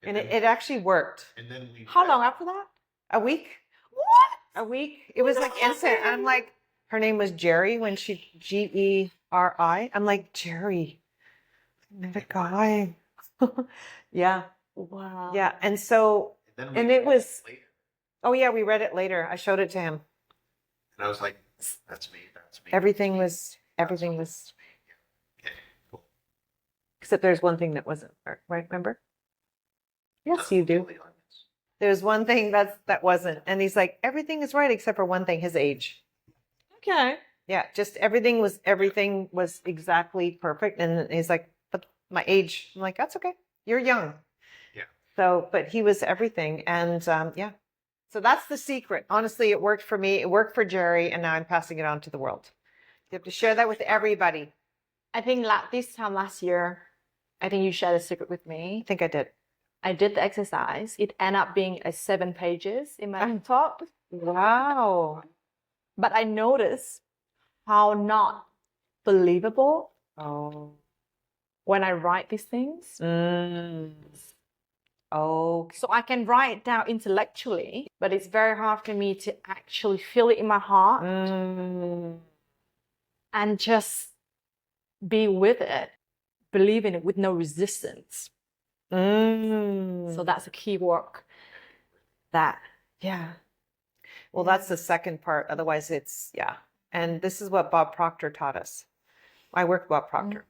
And it actually worked. And then How long after that? A week. What? A week. It was like instant. I'm like, her name was Jerry when she, Geri. I'm like, Jerry, I met a guy. Yeah. Wow. Yeah. And so, and it was, oh yeah, we read it later. I showed it to him. And I was like, that's me. That's me. Everything was, Yeah, cool. except there's one thing that wasn't, right? Remember? Yes, you do. Totally honest. There's one thing that wasn't. And he's like, everything is right except for one thing, his age. Okay. Yeah, just everything was exactly perfect. And he's like, but my age. I'm like, that's okay. You're young. Yeah. So, but he was everything. And yeah. So that's the secret. Honestly, it worked for me. It worked for Jerry. And now I'm passing it on to the world. You have to share that with everybody. I think this time last year, I think you shared a secret with I me. think I did. I did the exercise. It ended up being 7 pages in my laptop. Wow. But I noticed how not believable when I write these things. Oh. So I can write it down intellectually, but it's very hard for me to actually feel it in my heart and just be with it, believe in it with no resistance. So that's a key work that, yeah. Well, that's the second part. Otherwise, it's, yeah. And this is what Bob Proctor taught us. I worked with Bob Proctor,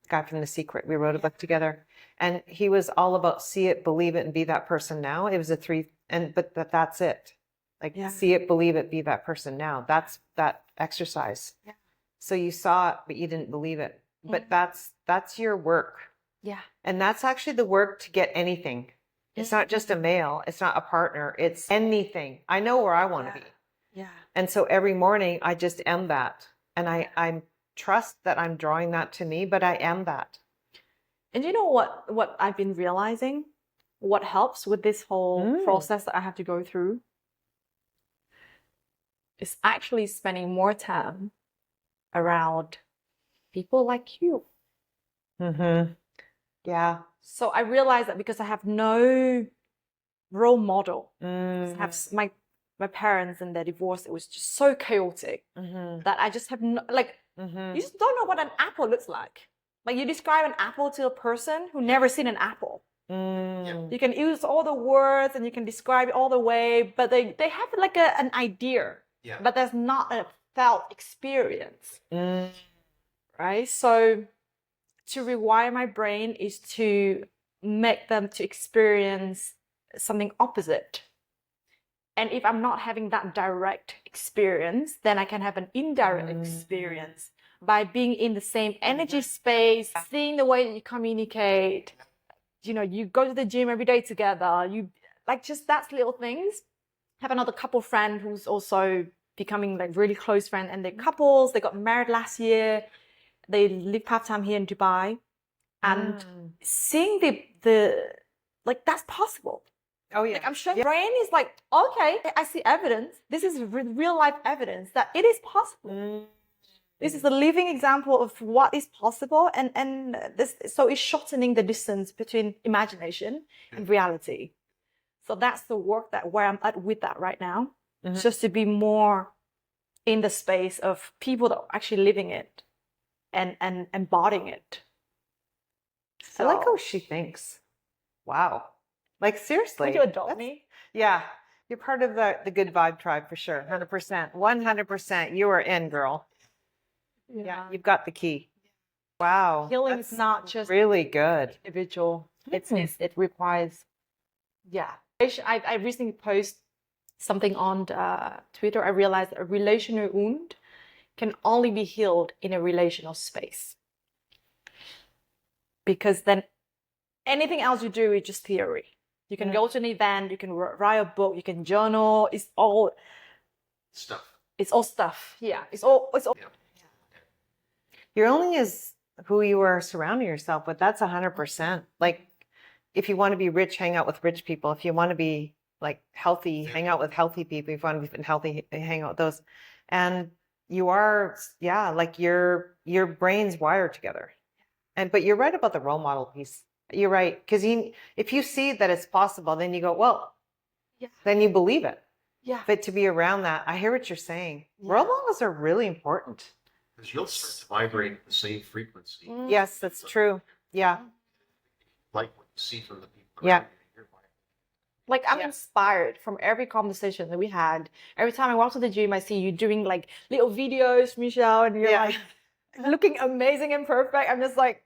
guy from The Secret. We wrote a book together. And he was all about see it, believe it, and be that person now. It was but that's it. Like, see it, believe it, be that person now. That's that exercise. Yeah. So you saw it, but you didn't believe it. But that's your work. Yeah. And that's actually the work to get anything. It's not just a male. It's not a partner. It's anything. I know where I want to be. Yeah. And so every morning I just am that. And I trust that I'm drawing that to me, but I am that. And you know what I've been realizing? What helps with this whole process that I have to go through is actually spending more time around people like you. Yeah. So I realized that because I have no role model, I have my parents and their divorce, it was just so chaotic that I just have no, you just don't know what an apple looks like. Like you describe an apple to a person who never seen an apple. You can use all the words and you can describe it all the way, but they have like an idea, but there's not a felt experience, right? So to rewire my brain is to make them to experience something opposite. And if I'm not having that direct experience, then I can have an indirect experience by being in the same energy space, seeing the way that you communicate. You know, you go to the gym every day together. You like just that's little things. Have another couple friend who's also becoming like really close friend, and they're couples. They got married last year. They live part-time here in Dubai, and seeing the like that's possible. Oh yeah. Like I'm sure brain is like, okay, I see evidence. This is real life evidence that it is possible. This is a living example of what is possible, and this so it's shortening the distance between imagination and reality. So that's the work that where I'm at with that right now, just to be more in the space of people that are actually living it and embodying it. So, I like how she thinks. Wow. Like seriously. Would you adopt me? Yeah. You're part of the good vibe tribe for sure. 100%. 100%. You are in, girl. Yeah. You've got the key. Wow. Healing is not just really good. individual. It requires, yeah. I recently posted something on Twitter. I realized a relational wound can only be healed in a relational space. Because then anything else you do is just theory. You can go to an event, you can write a book, you can journal. It's all Stuff. It's all stuff. Yeah. It's all. Yeah. You're only as who you are surrounding yourself with. That's 100%. Like, if you want to be rich, hang out with rich people. If you want to be like healthy, hang out with healthy people. If you want to be healthy, hang out with those. And you are, yeah, like your brain's wired together. But you're right about the role model piece. You're right. Because if you see that it's possible, then you go, well, then you believe it. Yeah. But to be around that, I hear what you're saying. Yeah. Role models are really important. Because you'll start to vibrate the same frequency. Yes, that's true. Yeah. Like what you see from the people. Yeah. Like, I'm inspired from every conversation that we had. Every time I walk to the gym, I see you doing like little videos, Michale, and you're like looking amazing and perfect. I'm just like,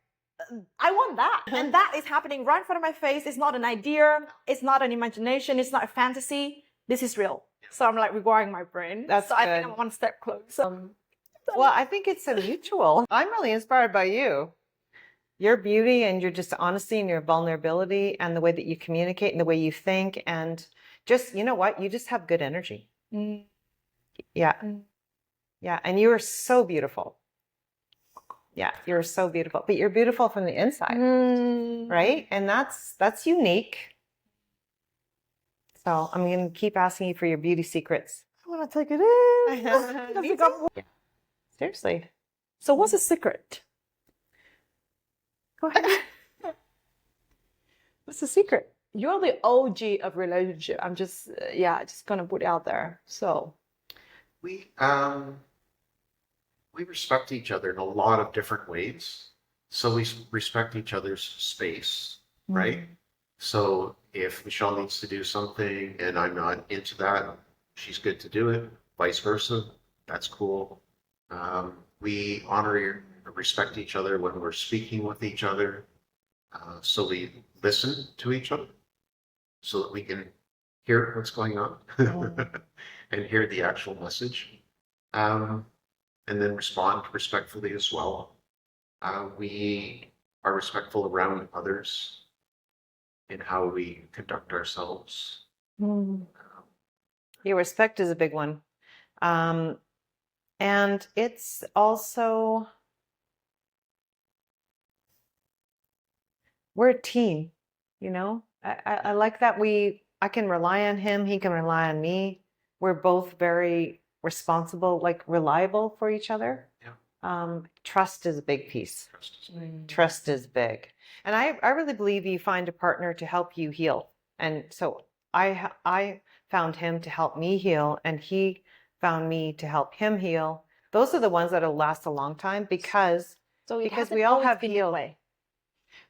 I want that. And that is happening right in front of my face. It's not an idea. It's not an imagination. It's not a fantasy. This is real. So I'm like rewiring my brain. That's so good. I think I'm one step closer. Well, I think it's a mutual. I'm really inspired by you. Your beauty and your just honesty and your vulnerability and the way that you communicate and the way you think and just, you know what? You just have good energy. Yeah. Yeah. And you are so beautiful. Yeah. You're so beautiful, but you're beautiful from the inside, right? And that's unique. So I'm going to keep asking you for your beauty secrets. I want to take it in. Yeah. Seriously. So what's the secret? Go ahead. What's the secret? You're the OG of relationship. I'm just, just gonna put it out there. So we respect each other in a lot of different ways. So we respect each other's space, right? So if Michale needs to do something and I'm not into that, she's good to do it. Vice versa, that's cool. We honor and respect each other when we're speaking with each other. So we listen to each other so that we can hear what's going on and hear the actual message. And then respond respectfully as well. We are respectful around others in how we conduct ourselves. Yeah, respect is a big one. And it's also, we're a team, you know? I like that I can rely on him, he can rely on me. We're both very responsible, like reliable for each other. Yeah. Trust is a big piece. Trust is big. And I really believe you find a partner to help you heal. And so I found him to help me heal, and he found me to help him heal. Those are the ones that'll last a long time because we all have healed.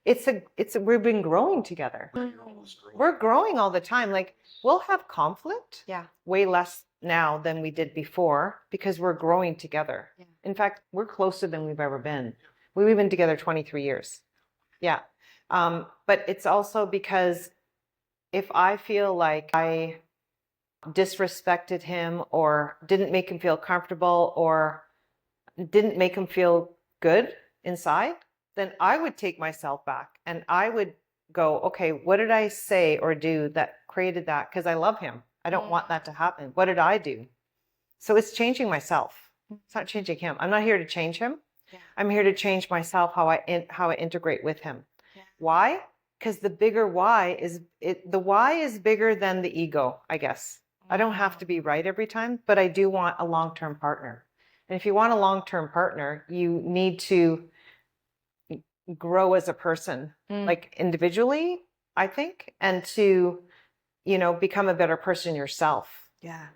We've been growing together. We're growing all the time. Like, we'll have conflict. Yeah. Way less now than we did before because we're growing together. Yeah. In fact, we're closer than we've ever been. We've been together 23 years. Yeah. But it's also because if I feel like I disrespected him or didn't make him feel comfortable or didn't make him feel good inside, then I would take myself back and I would go, okay, what did I say or do that created that? Because I love him. I don't want that to happen. What did I do? So it's changing myself. It's not changing him. I'm not here to change him. Yeah. I'm here to change myself, how I integrate with him. Yeah. Why? Because the bigger why the why is bigger than the ego, I guess. I don't have to be right every time, but I do want a long-term partner. And if you want a long-term partner, you need to grow as a person, like individually, I think, and to, become a better person yourself. Yeah.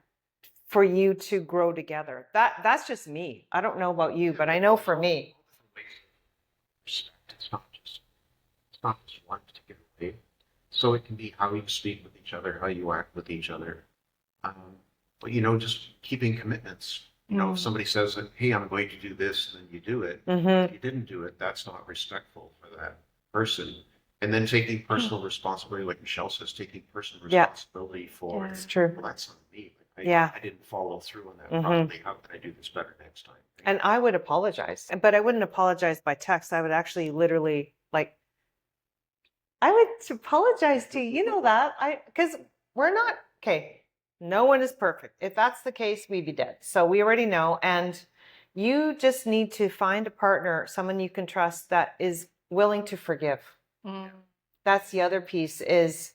For you to grow together. That's just me. I don't know about you, but I know for me. Respect. It's not just one particular way. So it can be how you speak with each other, how you act with each other. But just keeping commitments. If somebody says that, hey, I'm going to do this, and then you do it, if you didn't do it, that's not respectful for that person. And then taking personal responsibility, like Michelle says, taking personal responsibility for, It's true. well, that's on me. Yeah. I didn't follow through on that properly. How can I do this better next time? And I would apologize, but I wouldn't apologize by text. I would actually literally I would apologize to you. You know that because we're not okay. No one is perfect. If that's the case, we'd be dead. So we already know. And you just need to find a partner, someone you can trust that is willing to forgive. That's the other piece is,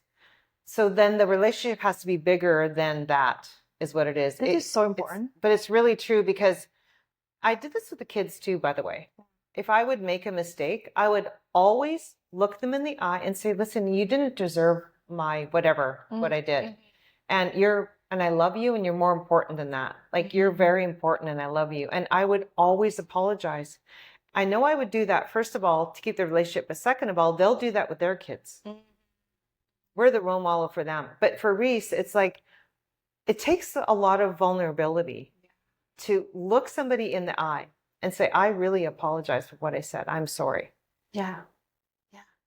so then the relationship has to be bigger than that is what it is. It is so important. But it's really true because I did this with the kids too, by the way. If I would make a mistake, I would always look them in the eye and say, listen, you didn't deserve my whatever, what I did. And I love you and you're more important than that. Like you're very important and I love you. And I would always apologize. I know I would do that, first of all, to keep the relationship. But second of all, they'll do that with their kids. We're the role model for them. But for Rheece, it's like, it takes a lot of vulnerability to look somebody in the eye and say, I really apologize for what I said. I'm sorry. Yeah.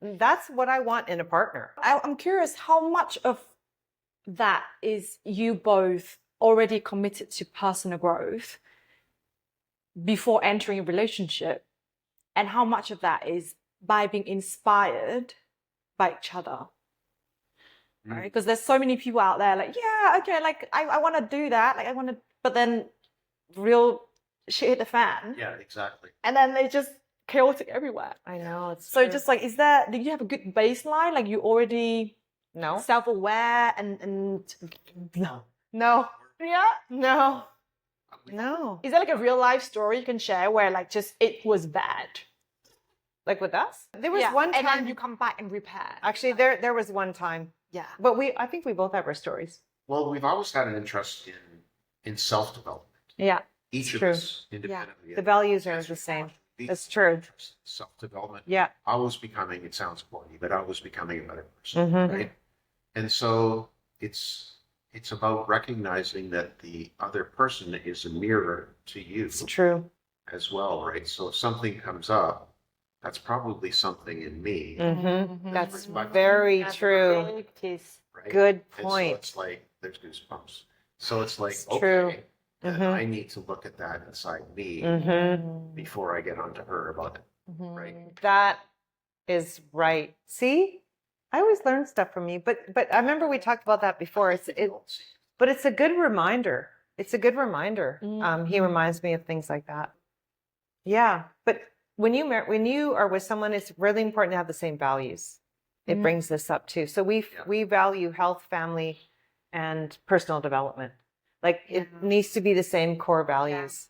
That's what I want in a partner. I'm curious how much of that is you both already committed to personal growth before entering a relationship, and how much of that is by being inspired by each other. Right? Because there's so many people out there like, yeah, okay, like I want to do that, like I want to, but then real shit hit the fan. Yeah, exactly. And then they just chaotic everywhere. I know. It's so true. just like, did you have a good baseline? Like you already self-aware and no. Yeah. No. Is there like a real life story you can share where like just it was bad? Like with us? There was one time. And then you come back and repair. Actually, there was one time. Yeah. But I think we both have our stories. Well, we've always had an interest in self-development. Yeah. Each of true. us independently. The values are the same. That's true. Self-development. Yeah. Always becoming, it sounds corny, but always becoming a better person. Right? And so it's about recognizing that the other person is a mirror to you. It's true. As well, right? So if something comes up, that's probably something in me. That's very true. Right? Good And point. so it's like, there's goosebumps. So it's like, It's okay, true. then I need to look at that inside me before I get onto her about it. Right? That is right. See? I always learn stuff from you, but I remember we talked about that before. But it's a good reminder. It's a good reminder. He reminds me of things like that. Yeah, but when you are with someone, it's really important to have the same values. It brings this up too. So we value health, family, and personal development. Like it needs to be the same core values.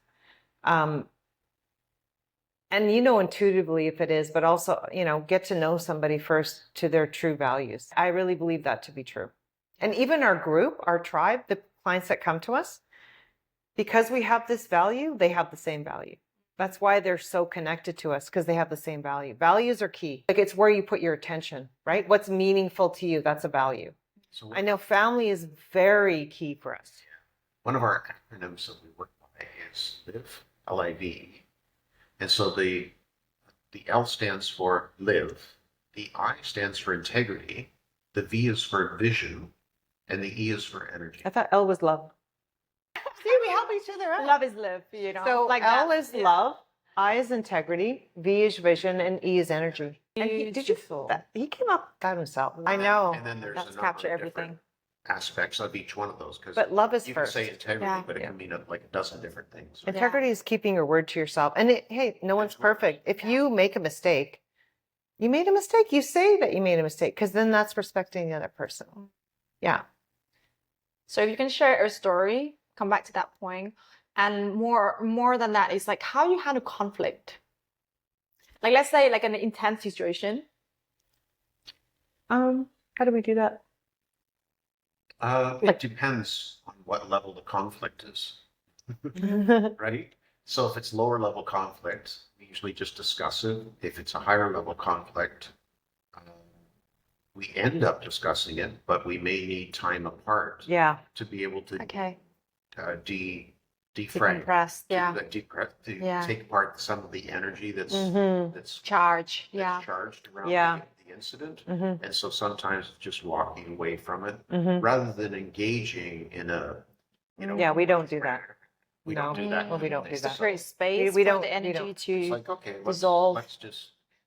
And intuitively if it is, but also, get to know somebody first to their true values. I really believe that to be true. And even our group, our tribe, the clients that come to us, because we have this value, they have the same value. That's why they're so connected to us, because they have the same value. Values are key. Like it's where you put your attention, right? What's meaningful to you, that's a value. So I know family is very key for us. One of our acronyms that we work by is LIVE, L-I-V. And so the L stands for live, the I stands for integrity, the V is for vision, and the E is for energy. I thought L was love. See, we help each other out. Love is live, So like L is love, I is integrity, V is vision, and E is energy. And he came up with that himself. I know. And then there's That's a capture number of everything. different aspects of each one of those. But love is you first. can say integrity, but it can mean like a dozen different things. Right? Integrity is keeping your word to yourself. And hey, no one's perfect. If you make a mistake, you made a mistake. You say that you made a mistake, because then that's respecting the other person. Yeah. So if you can share a story, come back to that point, and more than that is like how you handle conflict. Like let's say like an intense situation. How do we do that? It depends on what level the conflict is, right? So if it's lower level conflict, we usually just discuss it. If it's a higher level conflict, we end up discussing it, but we may need time apart Yeah. to be able to Okay. defrag, Decompress. Yeah. to Yeah. take apart some of the energy that's Charge. Yeah. charged around Yeah. the incident. Mm-hmm. And so sometimes it's just walking away from it Mm-hmm. rather than engaging in a, Yeah, we don't do that. We don't do that. Well, we don't do It's that. to create space We for don't- the we energy don't. It's to like, okay, dissolve.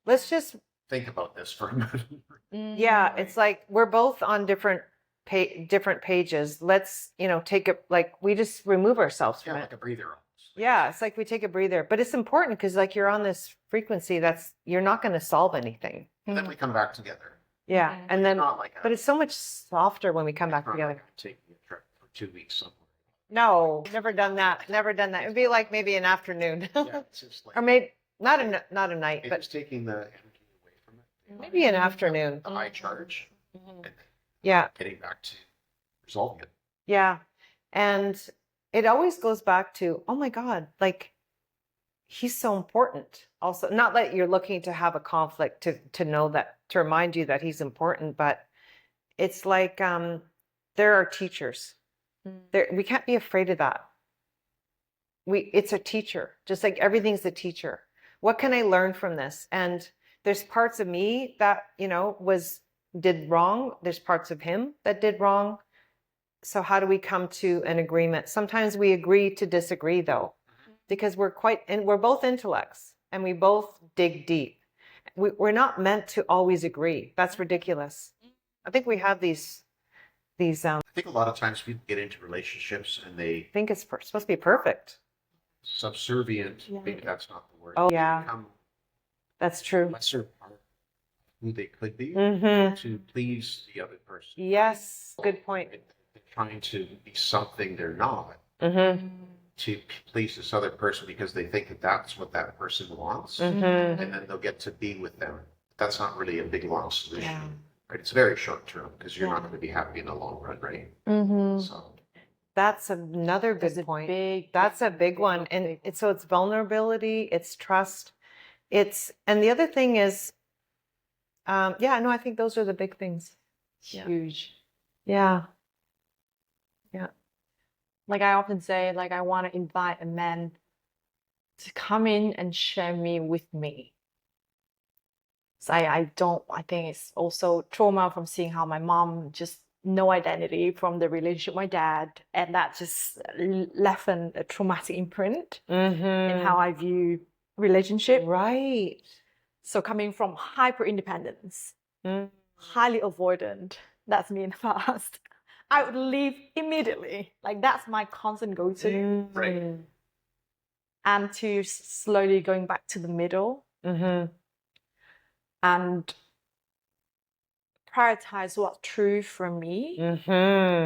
Let's just, think about this for a minute. yeah, it's like we're both on different pages. Let's, take it, like we just remove ourselves from Yeah, it. like a breather almost. Yeah, it's like we take a breather, but it's important because like you're on this frequency you're not going to solve anything. And then we come back together. Yeah, Mhm. and then, Not like but it's so much softer when we come back together. Taking a trip for 2 weeks somewhere. No, never done that. Never done that. It'd be like maybe an afternoon, Yeah, it's just like or maybe not a night, it's but just taking the energy away from it. maybe an afternoon. The high charge and Yeah, getting back to resolving it. yeah, and it always goes back to, oh my God, like he's so important. Also, not that you're looking to have a conflict to know that, to remind you that he's important, but it's like there are teachers. We can't be afraid of that. It's a teacher, just like everything's a teacher. What can I learn from this? And there's parts of me that, did wrong. There's parts of him that did wrong. So how do we come to an agreement? Sometimes we agree to disagree though, because we're both intellects and we both dig deep. We're not meant to always agree. That's ridiculous. I think we have these I think a lot of times people get into relationships and they think it's supposed to be perfect. subservient, Yeah. maybe that's not the word. Oh, They yeah. become That's true. lesser part of who they could be Mm-hmm. to please the other person. Yes. Good point. They're trying to be something they're not Mm-hmm. to please this other person because they think that that's what that person wants. Mm-hmm. And then they'll get to be with them. That's not really a big long solution. Yeah. Right? It's very short term because you're not Yeah. going to be happy in the long run, right? Mm-hmm. So That's another good point. That's a big one. And it's vulnerability, it's trust. And the other thing is, I think those are the big things. Huge. Yeah. Like I often say, like I want to invite a man to come in and share me with me. So I think it's also trauma from seeing how my mom just no identity from the relationship with my dad, and that just left a traumatic imprint Mm-hmm. in how I view relationship. Right. So coming from hyper independence, Mm. highly avoidant, that's me in the past. I would leave immediately. Like that's my constant go-to. Right. And to slowly going back to the middle Mm-hmm. and prioritize what's true for me Mm-hmm.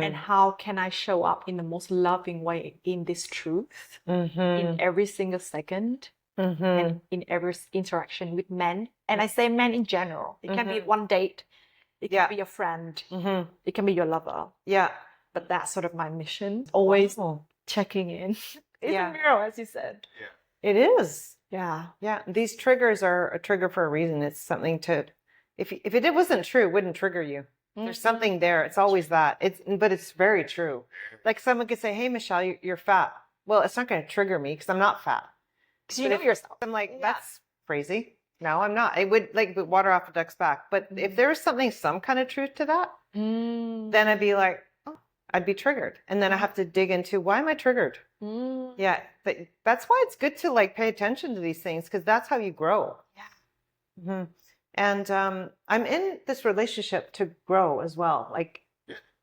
and how can I show up in the most loving way in this truth Mm-hmm. in every single second Mm-hmm. and in every interaction with men. And I say men in general. It can be one date. It can Yeah. be your friend. Mm-hmm. It can be your lover. Yeah. But that's sort of my mission. Always Wow. checking in. It's Yeah. a mirror, as you said. It is. Yeah. Yeah. These triggers are a trigger for a reason. It's something to, if it wasn't true, it wouldn't trigger you. There's something there. It's always that. But it's very true. Like someone could say, "Hey, Michelle, you're fat." Well, it's not going to trigger me because I'm not fat. Because you But know if- yourself. I'm like, Yeah. that's crazy. No, I'm not. I would like put water off a duck's back. But if there was some kind of truth to that, then I'd be like, oh, I'd be triggered. And then I have to dig into why am I triggered? Yeah. That's why it's good to like pay attention to these things because that's how you grow. Yeah. Mhm. And I'm in this relationship to grow as well. Like,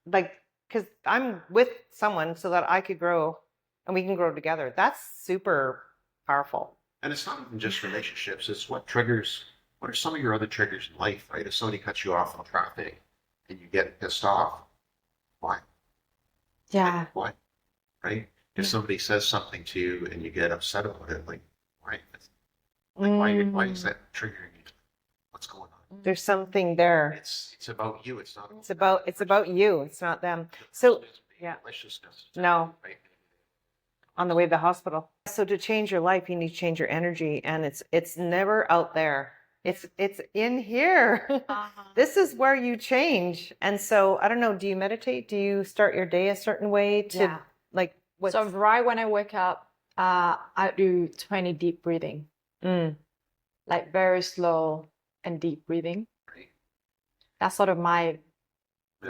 because I'm with someone so that I could grow and we can grow together. That's super powerful. And it's not even just relationships, it's what are some of your other triggers in life, right? If somebody cuts you off in traffic and you get pissed off, why? Yeah. Why? Right? If somebody says something to you and you get upset about it, like, why? Why is that triggering you? What's going on? There's something there. It's about you. It's not. It's about you. It's not them. So yeah. Maliciousness. No. Right? On the way to the hospital. So to change your life, you need to change your energy, and it's never out there. It's in here. This is where you change. And so I don't know, do you meditate? Do you start your day a certain way to like what? So right when I wake up, I do 20 deep breathing. Like very slow and deep breathing. That's sort of my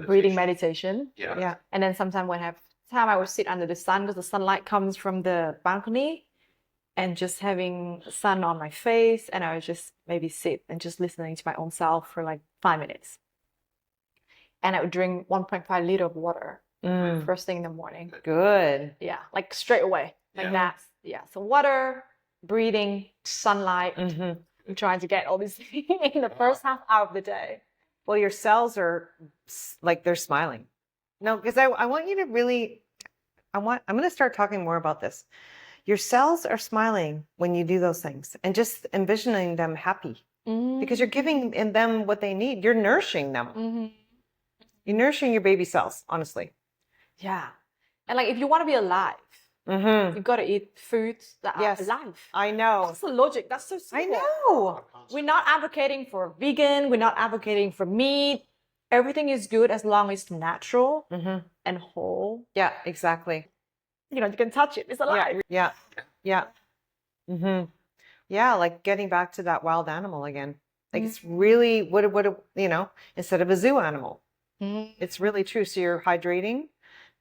breathing meditation. Yeah. And then sometimes when I have time, I would sit under the sun because the sunlight comes from the balcony, and just having the sun on my face, and I would just maybe sit and just listening to my own self for like 5 minutes. And I would drink 1.5 liter of water first thing in the morning. Good. Yeah, like straight away, like that. Yeah, so water, breathing, sunlight. I'm trying to get all these things in the first half hour of the day. Well, your cells are like they're smiling. No, because I want you to really, I'm going to start talking more about this. Your cells are smiling when you do those things and just envisioning them happy because you're giving them what they need. You're nourishing them. You're nourishing your baby cells, honestly. Yeah. And like, if you want to be alive, you've got to eat foods that are alive. I know. That's the logic. That's so simple. I know. We're not advocating for vegan. We're not advocating for meat. Everything is good as long as it's natural and whole. Yeah, exactly. You know, you can touch it. It's alive. Yeah. Yeah, like getting back to that wild animal again. Like it's really what instead of a zoo animal. It's really true. So you're hydrating,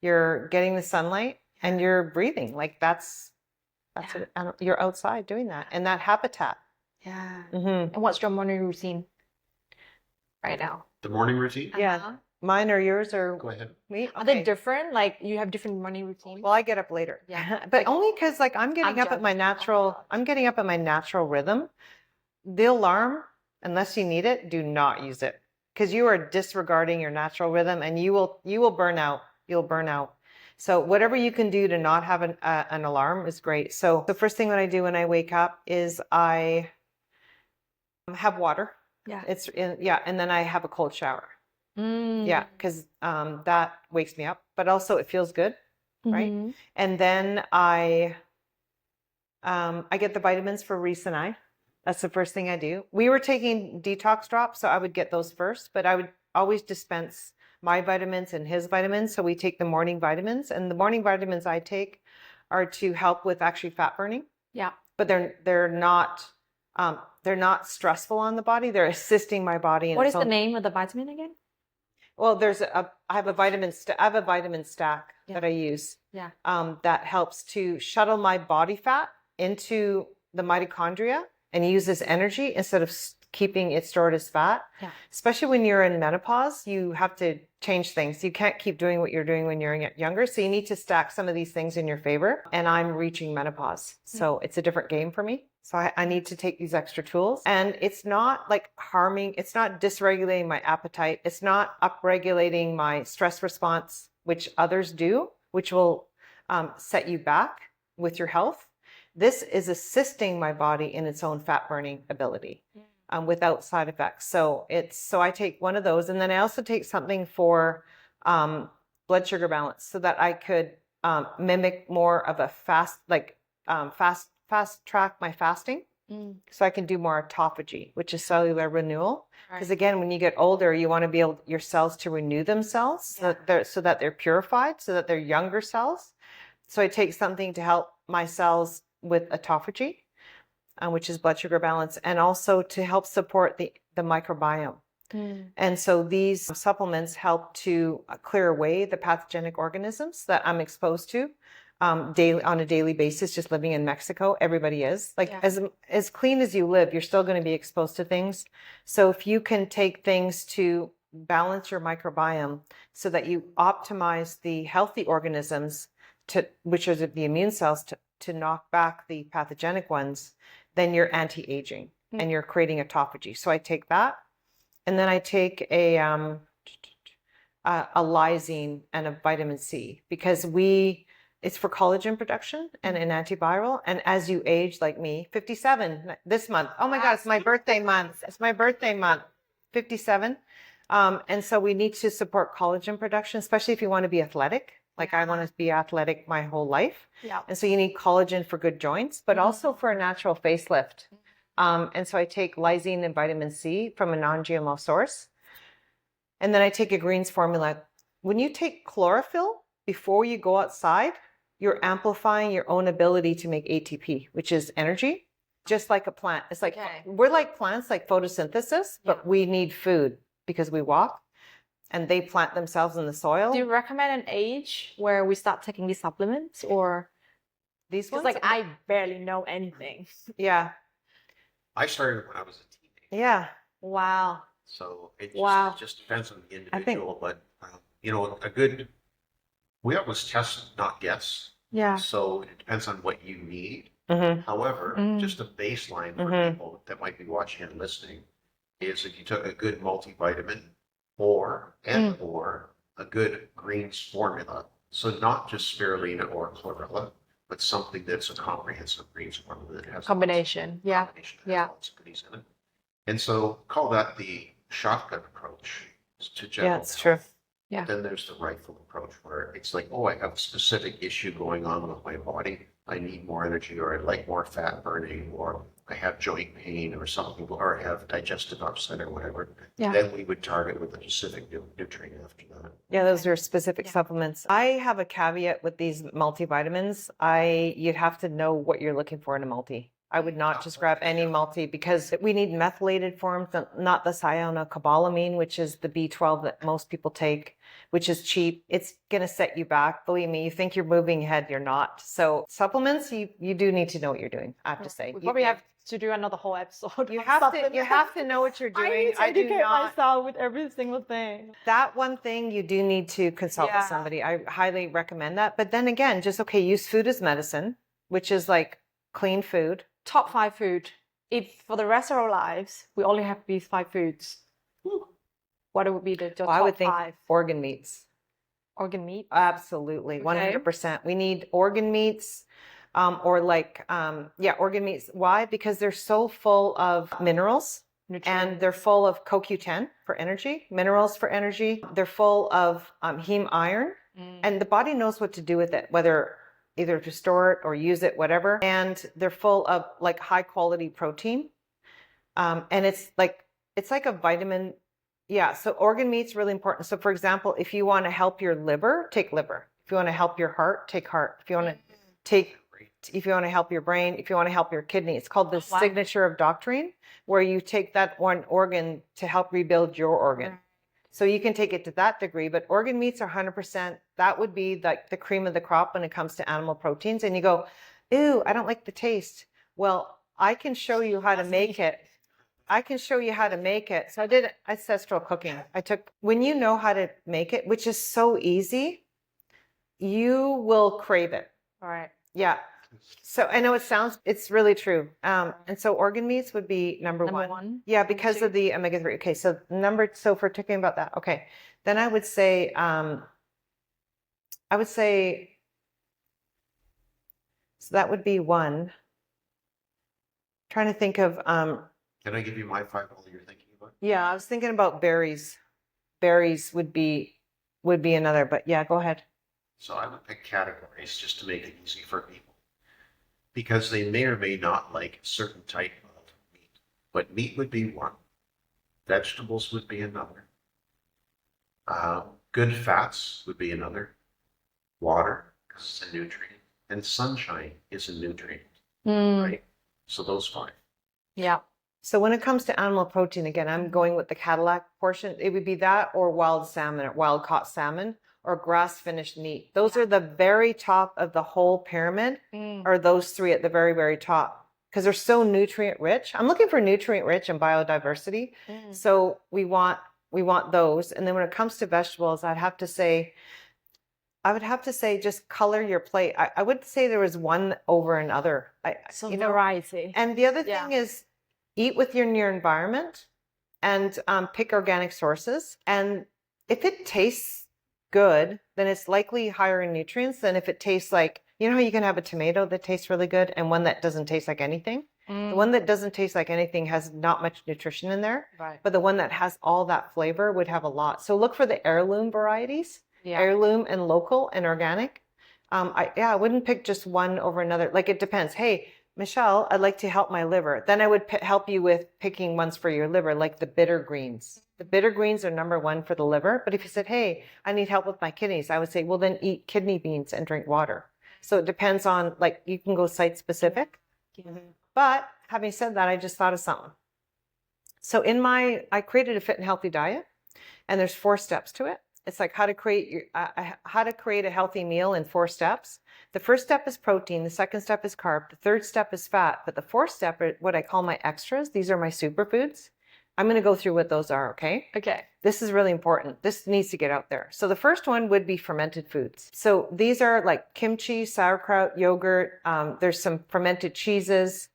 you're getting the sunlight, and you're breathing. Like that's it. You're outside doing that in that habitat. Yeah. And what's your morning routine right now? The morning routine? Yeah. Mine or yours or Go ahead. me? Are they different? Like you have different morning routines? Well, I get up later. Yeah. But only because like I'm getting up at my natural rhythm. The alarm, unless you need it, do not use it. Because you are disregarding your natural rhythm and you will burn out. You'll burn out. So whatever you can do to not have an alarm is great. So the first thing that I do when I wake up is I have water. Yeah. And then I have a cold shower. Yeah, because that wakes me up, but also it feels good, right? And then I get the vitamins for Rheece and I. That's the first thing I do. We were taking detox drops, so I would get those first, but I would always dispense my vitamins and his vitamins. So we take the morning vitamins, and the morning vitamins I take are to help with actually fat burning. Yeah. But they're not stressful on the body. They're assisting my body. What is the name of the vitamin again? Well, I have a vitamin stack that I use. Yeah. That helps to shuttle my body fat into the mitochondria and use this energy instead of keeping it stored as fat. Yeah. Especially when you're in menopause, you have to change things. You can't keep doing what you're doing when you're younger. So you need to stack some of these things in your favor. And I'm reaching menopause. So it's a different game for me. So I need to take these extra tools, and it's not like harming, it's not dysregulating my appetite. It's not upregulating my stress response, which others do, which will set you back with your health. This is assisting my body in its own fat burning ability without side effects. So I take one of those, and then I also take something for blood sugar balance so that I could mimic more of a fast track my fasting so I can do more autophagy, which is cellular renewal. Because again, when you get older, you want to be able your cells to renew themselves so that they're purified, so that they're younger cells. So I take something to help my cells with autophagy, which is blood sugar balance, and also to help support the microbiome. And so these supplements help to clear away the pathogenic organisms that I'm exposed to on a daily basis. Just living in Mexico, everybody is as clean as you live, you're still going to be exposed to things. So if you can take things to balance your microbiome so that you optimize the healthy organisms which are the immune cells to knock back the pathogenic ones, then you're anti-aging and you're creating autophagy. So I take that, and then I take a lysine and a vitamin C because it's for collagen production and an antiviral. And as you age, like me, 57 this month. Oh my God, it's my birthday month. It's my birthday month, 57. And so we need to support collagen production, especially if you want to be athletic. Like I want to be athletic my whole life. Yeah. And so you need collagen for good joints, but also for a natural facelift. And so I take lysine and vitamin C from a non-GMO source. And then I take a greens formula. When you take chlorophyll before you go outside, you're amplifying your own ability to make ATP, which is energy, just like a plant. It's like, we're like plants, like photosynthesis, but we need food because we walk, and they plant themselves in the soil. Do you recommend an age where we start taking these supplements, or these ones? Because like I barely know anything. Yeah. I started when I was a teenager. Yeah. Wow. So it just depends on the I think- individual. But, we always test, not guess. Yeah. So it depends on what you need. Mm-hmm. However, just a baseline for people that might be watching and listening is if you took a good multivitamin or a good greens formula. So not just spirulina or chlorella, but something that's a comprehensive greens formula that has Combination. lots of goodies in it. And so call that the shotgun approach to general Yeah, it's true. Yeah. Then there's the rifle approach where it's like, oh, I have a specific issue going on with my body. I need more energy, or I like more fat burning, or I have joint pain or something, or I have digestive upset or whatever. Yeah. Then we would target with a specific nutrient after that. Yeah, those are specific supplements. I have a caveat with these multivitamins. You'd have to know what you're looking for in a multi. I would not just grab any multi because we need methylated forms, not the cyanocobalamin, which is the B12 that most people take, which is cheap. It's going to set you back. Believe me, you think you're moving ahead, you're not. So supplements, you do need to know what you're doing, I have to say. We probably have to do another whole episode. You have to know what you're doing. I need to educate myself with every single thing. That one thing you do need to consult with somebody. I highly recommend that. But then again, use food as medicine, which is like clean food. Top 5 food. If for the rest of our lives we only have these 5 foods, what would be the top 5? I would think organ meats. Organ meat? Absolutely, 100%. We need organ meats, organ meats. Why? Because they're so full of minerals. And they're full of CoQ10 for energy, minerals for energy. They're full of heme iron, and the body knows what to do with it, whether either to store it or use it, whatever. And they're full of like high quality protein. And it's like a vitamin. Yeah. So organ meat's really important. So for example, if you want to help your liver, take liver. If you want to help your heart, take heart. If you want to help your brain, if you want to help your kidney, it's called the signature of doctrine, where you take that one organ to help rebuild your organ. So you can take it to that degree, but organ meats are 100%. That would be like the cream of the crop when it comes to animal proteins. And you go, ew, I don't like the taste. Well, I can show you how to make it. So I did ancestral cooking. When you know how to make it, which is so easy, you will crave it. All right. Yeah. So I know it's really true. And so organ meats would be number one. Yeah, because of the omega-3. Okay, so if we're talking about that, okay, then I would say, so that would be one. Trying to think of, Can I give you my 5 while you're thinking about it? Yeah, I was thinking about berries. Berries would be another, but yeah, go ahead. So I would pick categories just to make it easy for people, because they may or may not like a certain type of meat. But meat would be one. Vegetables would be another. Good fats would be another. Water, because it's a nutrient. And sunshine is a nutrient, right? So those 5. Yeah. So when it comes to animal protein, again, I'm going with the Cadillac portion. It would be that or wild salmon or wild caught salmon or grass finished meat. Those are the very top of the whole pyramid, or those 3 at the very, very top, because they're so nutrient rich. I'm looking for nutrient rich and biodiversity. So we want those. And then when it comes to vegetables, I would have to say just color your plate. I would say there was one over another. Variety. And the other thing is eat within your environment and pick organic sources. And if it tastes good, then it's likely higher in nutrients than if it tastes like, how you can have a tomato that tastes really good and one that doesn't taste like anything. The one that doesn't taste like anything has not much nutrition in there, but the one that has all that flavor would have a lot. So look for the heirloom varieties, heirloom and local and organic. I wouldn't pick just one over another. Like it depends. Hey, Michelle, I'd like to help my liver. Then I would help you with picking ones for your liver, like the bitter greens. The bitter greens are number one for the liver. But if you said, hey, I need help with my kidneys, I would say, well, then eat kidney beans and drink water. So it depends on, like, you can go site specific. But having said that, I just thought of something. So I created a fit and healthy diet, and there's 4 steps to it. It's like how to create a healthy meal in 4 steps. The first step is protein. The second step is carb. The third step is fat. But the 4th step are what I call my extras. These are my superfoods. I'm going to go through what those are, okay? Okay. This is really important. This needs to get out there. So the first one would be fermented foods. So these are like kimchi, sauerkraut, yogurt. There's some fermented cheeses,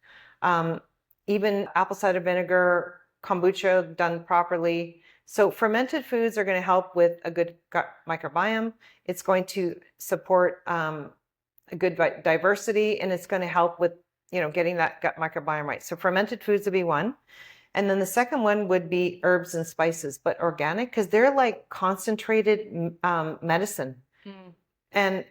even apple cider vinegar, kombucha done properly. So fermented foods are going to help with a good gut microbiome. It's going to support a good diversity, and it's going to help with, getting that gut microbiome right. So fermented foods would be one. And then the second one would be herbs and spices, but organic, because they're like concentrated medicine. And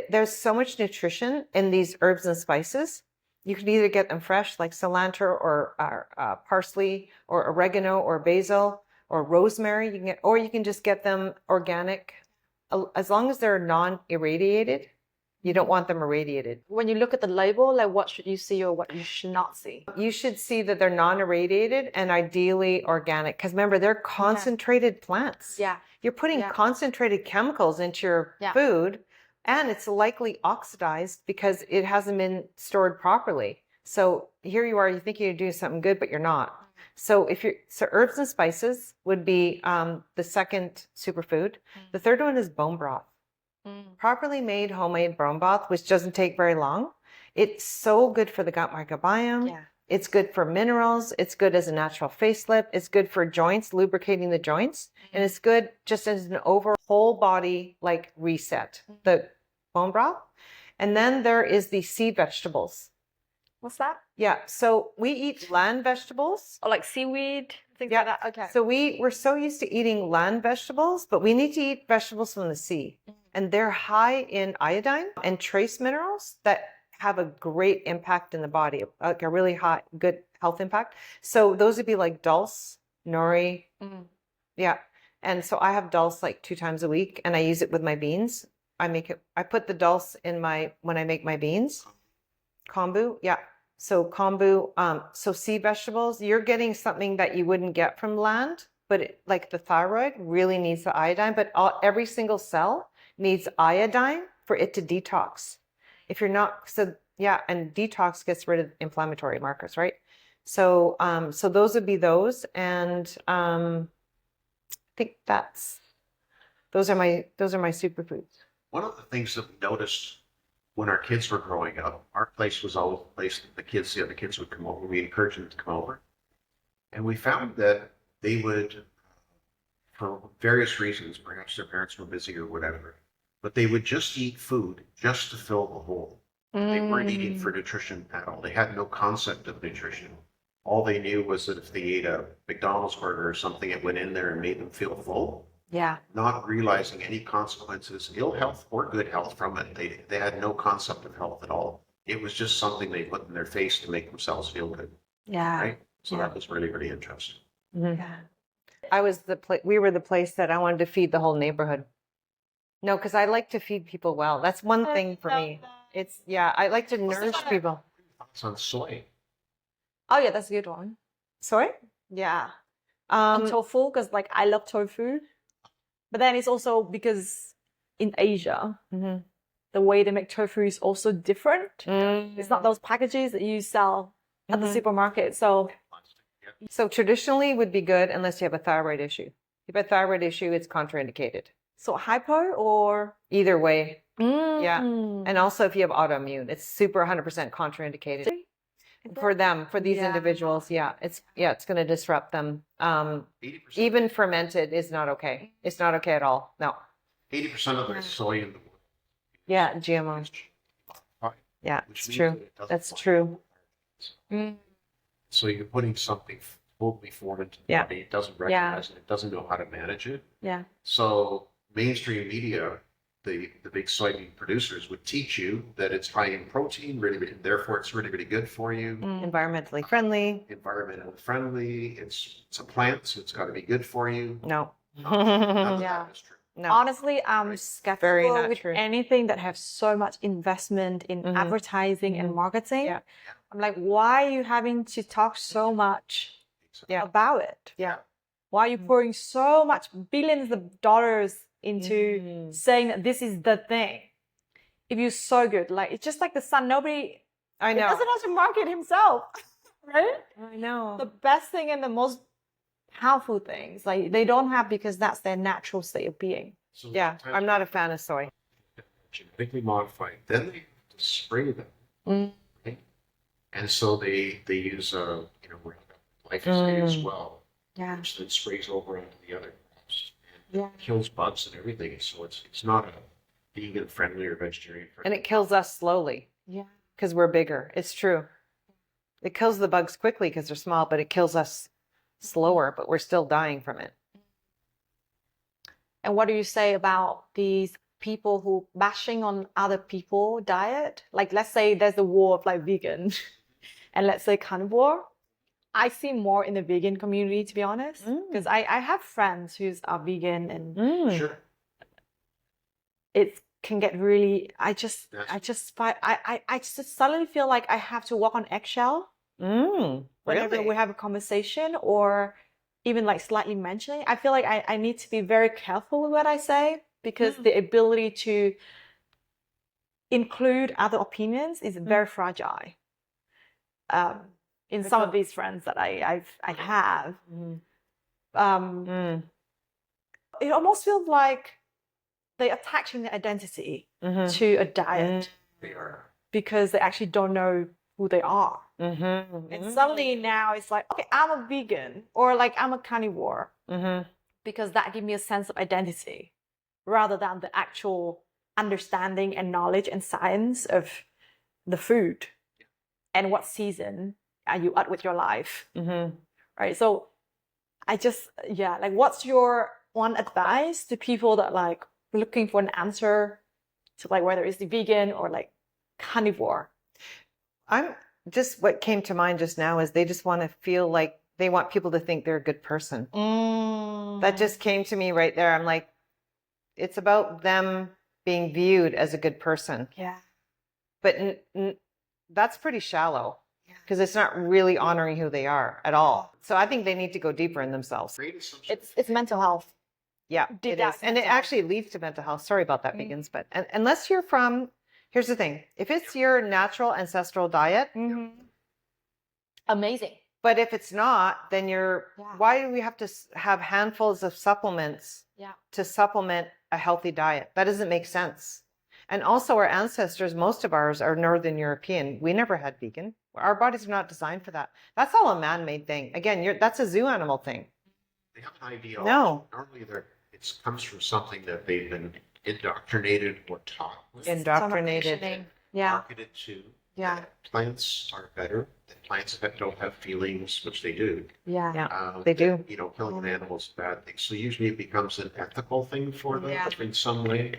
there's so much nutrition in these herbs and spices. You can either get them fresh, like cilantro or parsley or oregano or basil or rosemary. Or you can just get them organic, as long as they're non-irradiated. You don't want them irradiated. When you look at the label, like what should you see or what you should not see? You should see that they're non-irradiated and ideally organic. Because remember, they're concentrated plants. Yeah. You're putting concentrated chemicals into your food, and it's likely oxidized because it hasn't been stored properly. So here you are, you think you're doing something good, but you're not. So herbs and spices would be the second superfood. The third one is bone broth. Properly made homemade bone broth, which doesn't take very long. It's so good for the gut microbiome. Yeah. It's good for minerals. It's good as a natural facelift. It's good for joints, lubricating the joints. And it's good just as an overall whole body like reset, the bone broth. And then there is the sea vegetables. What's that? Yeah. So we eat land vegetables. Or like seaweed, things like that. Okay. So we're so used to eating land vegetables, but we need to eat vegetables from the sea. And they're high in iodine and trace minerals that have a great impact in the body, like a really good health impact. So those would be like dulse, nori. Yeah. And so I have dulse like 2 times a week, and I use it with my beans. I put the dulse in when I make my beans. Kombu. Yeah. So kombu, so sea vegetables, you're getting something that you wouldn't get from land, but like the thyroid really needs the iodine, but every single cell needs iodine for it to detox. If you're not, and detox gets rid of inflammatory markers, right? So, so those would be those. And I think those are my superfoods. One of the things that we noticed when our kids were growing up, our place was always a place that the other kids would come over. We encouraged them to come over. And we found that they would, for various reasons, perhaps their parents were busy or whatever, but they would just eat food just to fill the hole. They weren't eating for nutrition at all. They had no concept of nutrition. All they knew was that if they ate a McDonald's burger or something, it went in there and made them feel full. Yeah. Not realizing any consequences, ill health or good health from it. They had no concept of health at all. It was just something they put in their face to make themselves feel good. Yeah. Right? So that was really, really interesting. Yeah. We were the place that I wanted to feed the whole neighborhood. No, because I like to feed people well. That's one thing for me. I like to nourish people. Thoughts on soy? Oh yeah, that's a good one. Sorry? Yeah. And tofu, because like I love tofu. But then it's also because in Asia, the way they make tofu is also different. It's not those packages that you sell at the supermarket. So traditionally would be good unless you have a thyroid issue. If you have a thyroid issue, it's contraindicated. So hypo or? Either way. Yeah. And also if you have autoimmune, it's super 100% contraindicated. For these individuals, it's going to disrupt them. 80%. Even fermented is not okay. It's not okay at all. No. 80% of the soy in the world. Yeah, GMO. Yeah, it's true. That's true. So you're putting something totally foreign to the body. It doesn't recognize it. It doesn't know how to manage it. Yeah. So mainstream media the big soybean producers would teach you that it's high in protein, therefore it's really, really good for you. Environmentally friendly. Environmentally friendly. It's a plant, so it's got to be good for you. No. None of Yeah. that is true. No. Honestly, I'm Very skeptical not with true. anything that has so much investment in advertising and marketing. Yeah. I'm like, why are you having to talk so much about it? Yeah. Why are you pouring so much billions of dollars into saying that this is the thing? If you're so good, like it's just like the sun. Nobody, I he know. doesn't have to market himself, right? I know. The best thing and the most powerful things, like they don't have because that's their natural state of being. So Yeah, sometimes I'm not a fan of soy. genetically modified. Then they have to spray them. Okay? And so they use glyphosate as well, Yeah. which then sprays over onto the other crops and Yeah. kills bugs and everything. So it's not a vegan friendly or vegetarian friendly. And it kills us slowly Yeah. because we're bigger. It's true. It kills the bugs quickly because they're small, but it kills us slower, but we're still dying from it. And what do you say about these people who bashing on other people diet? Like, let's say there's a war of like vegan and let's say carnivore. I see more in the vegan community, to be honest, because I have friends who are vegan and Sure. it can get really, I just suddenly feel like I have to walk on eggshell whenever Really? we have a conversation or even like slightly mentioning. I feel like I need to be very careful with what I say because the ability to include other opinions is very fragile. In some of these friends that I have, it almost feels like they're attaching their identity to a diet They are. because they actually don't know who they are. And suddenly now it's like, okay, I'm a vegan or like I'm a carnivore because that gives me a sense of identity rather than the actual understanding and knowledge and science of the food and what season are you at with your life. Right. So I just, like what's your one advice to people that like looking for an answer to like whether it's the vegan or like carnivore? I'm just what came to mind just now is they just want to feel like they want people to think they're a good person. That just came to me right there. I'm like, it's about them being viewed as a good person. Yeah. But that's pretty shallow because it's not really honoring who they are at all. So I think they need to go deeper in themselves. It's mental health. Yeah, it is. And it actually leads to mental health. Sorry about that, vegans. But unless you're from, here's the thing. If it's your natural ancestral diet, amazing. but if it's not, then why do we have to have handfuls of supplements to supplement a healthy diet? That doesn't make sense. And also our ancestors, most of ours are Northern European. We never had vegan. Our bodies are not designed for that. That's all a man-made thing. Again, that's a zoo animal thing. They have an ideology. No. Normally it comes from something that they've been indoctrinated or taught with. Indoctrinated. Marketed to. Yeah. That plants are better. That plants that don't have feelings, which they do. They do. Killing an animal is a bad thing. So usually it becomes an ethical thing for them in some way,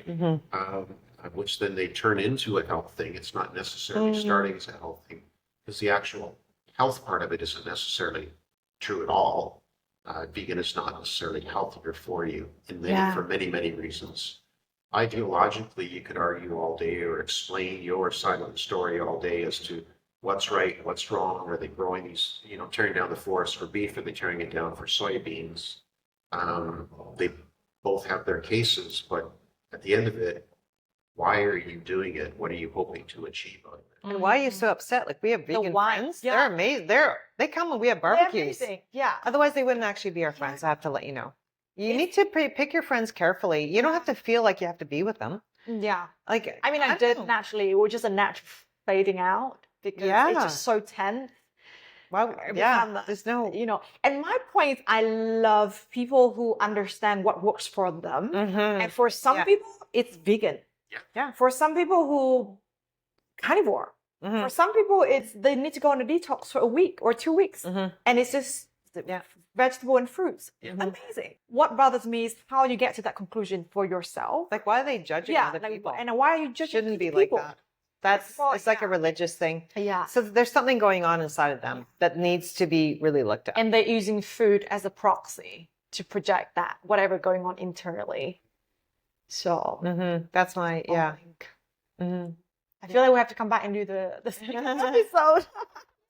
which then they turn into a health thing. It's not necessarily starting as a health thing because the actual health part of it isn't necessarily true at all. Vegan is not necessarily healthier for you for many, many reasons. Ideologically, you could argue all day or explain your side of the story all day as to what's right, what's wrong. Are they growing these, tearing down the forest for beef? Are they tearing it down for soybeans? They both have their cases, but at the end of it, why are you doing it? What are you hoping to achieve out of it? And why are you so upset? Like we have vegan friends. Yeah. They're amazing. They come when we have barbecues. Yeah. Otherwise, they wouldn't actually be our friends. I have to let you know. You need to pick your friends carefully. You don't have to feel like you have to be with them. Yeah. Like I did know. naturally. It was just a natural fading out because it's just so tense. Well, there's no, And my point is, I love people who understand what works for them. And for some people, it's vegan. Yeah. For some people who carnivore. For some people, they need to go on a detox for a week or 2 weeks. And it's just vegetable and fruits. Yeah. Amazing. What bothers me is how you get to that conclusion for yourself. Like, why are they judging other people? And why are you judging Shouldn't be other like people? that. It's like a religious thing. Yeah. So there's something going on inside of them that needs to be really looked at. And they're using food as a proxy to project that, whatever going on internally. So That's my, yeah. I feel like we have to come back and do the second episode.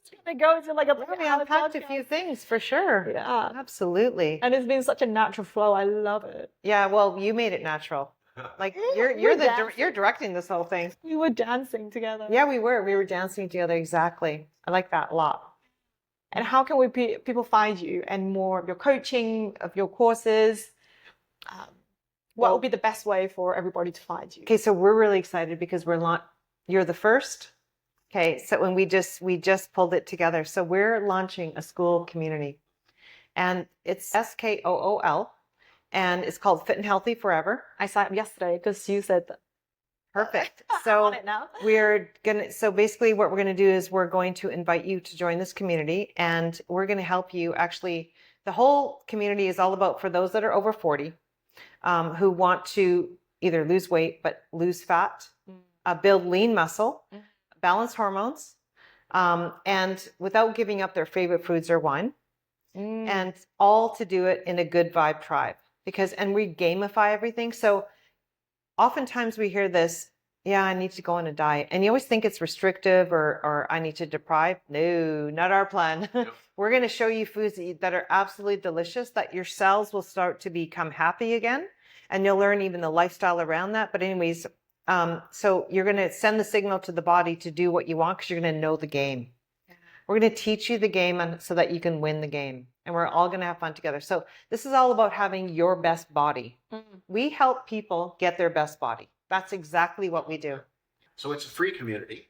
It's gonna go into like a We unpacked a few things for sure. Yeah. Absolutely. And it's been such a natural flow. I love it. Yeah, well, you made it natural. Like you're directing this whole thing. We were dancing together. Yeah, we were. We were dancing together. Exactly. I like that a lot. And how can people find you and more of your coaching, of your courses? What would be the best way for everybody to find you? Okay, so we're really excited because you're the first. Okay, so when we just pulled it together. So we're launching a school community, and it's SKOOL, and it's called Fit and Healthy Forever. I signed up yesterday because you said that. Perfect. I'm So on it now. so basically what we're gonna do is we're going to invite you to join this community, and we're gonna help you. Actually, the whole community is all about for those that are over 40, who want to either lose weight but lose fat, build lean muscle, balance hormones, and without giving up their favorite foods or wine, and all to do it in a good vibe tribe. And we gamify everything. So oftentimes we hear this, yeah, I need to go on a diet. And you always think it's restrictive or I need to deprive. No, not our plan. Nope. We're going to show you foods that are absolutely delicious, that your cells will start to become happy again. And you'll learn even the lifestyle around that. But anyways, so you're going to send the signal to the body to do what you want because you're going to know the game. Yeah. We're going to teach you the game so that you can win the game. And we're all going to have fun together. So this is all about having your best body. We help people get their best body. That's exactly what we do. So it's a free community.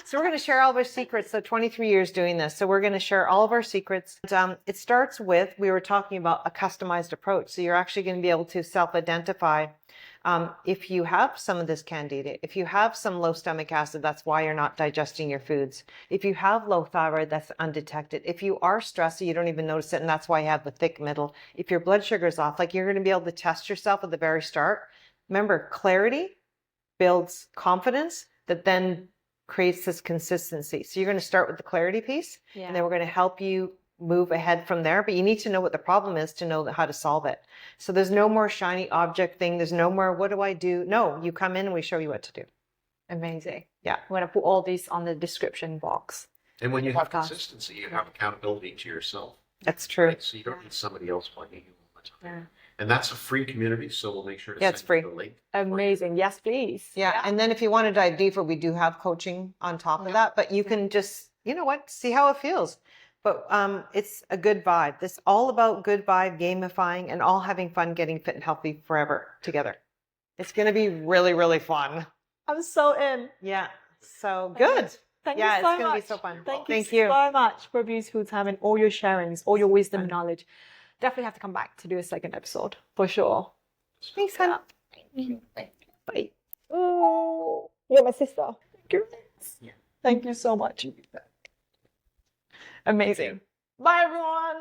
So we're going to share all of our secrets. So 23 years doing this. So we're going to share all of our secrets. And, it starts with, we were talking about a customized approach. So you're actually going to be able to self-identify if you have some of this candida, if you have some low stomach acid, that's why you're not digesting your foods. If you have low thyroid, that's undetected. If you are stressed, you don't even notice it, and that's why you have the thick middle. If your blood sugar is off, like you're going to be able to test yourself at the very start. Remember, clarity builds confidence that then creates this consistency. So you're going to start with the clarity piece, and then we're going to help you move ahead from there. But you need to know what the problem is to know how to solve it. So there's no more shiny object thing. There's no more, what do I do? No, you come in and we show you what to do. Amazing. Yeah. I'm going to put all these on the description box. And when you have Podcast. consistency, you have accountability to yourself. That's true. Right? So you don't need somebody else playing you all the time. And that's a free community, so we'll make sure to Yeah, it's send free. you the link. Amazing. Yes, please. Yeah. And then if you want to dive deeper, we do have coaching on top of that, but you can just, you know what, see how it feels. But it's a good vibe. This is all about good vibe, gamifying, and all having fun getting fit and healthy forever together. It's going to be really, really fun. I'm so in. Yeah. So good. Thank Yeah, you so it's gonna be much. so fun. Thank you so much for Beautiful Time and all your sharings, all your wisdom and knowledge. Definitely have to come back to do a second episode for sure. Thanks, hon. Bye. Oh, you're my sister. Thank you. Thank you so much. Amazing. Bye, everyone.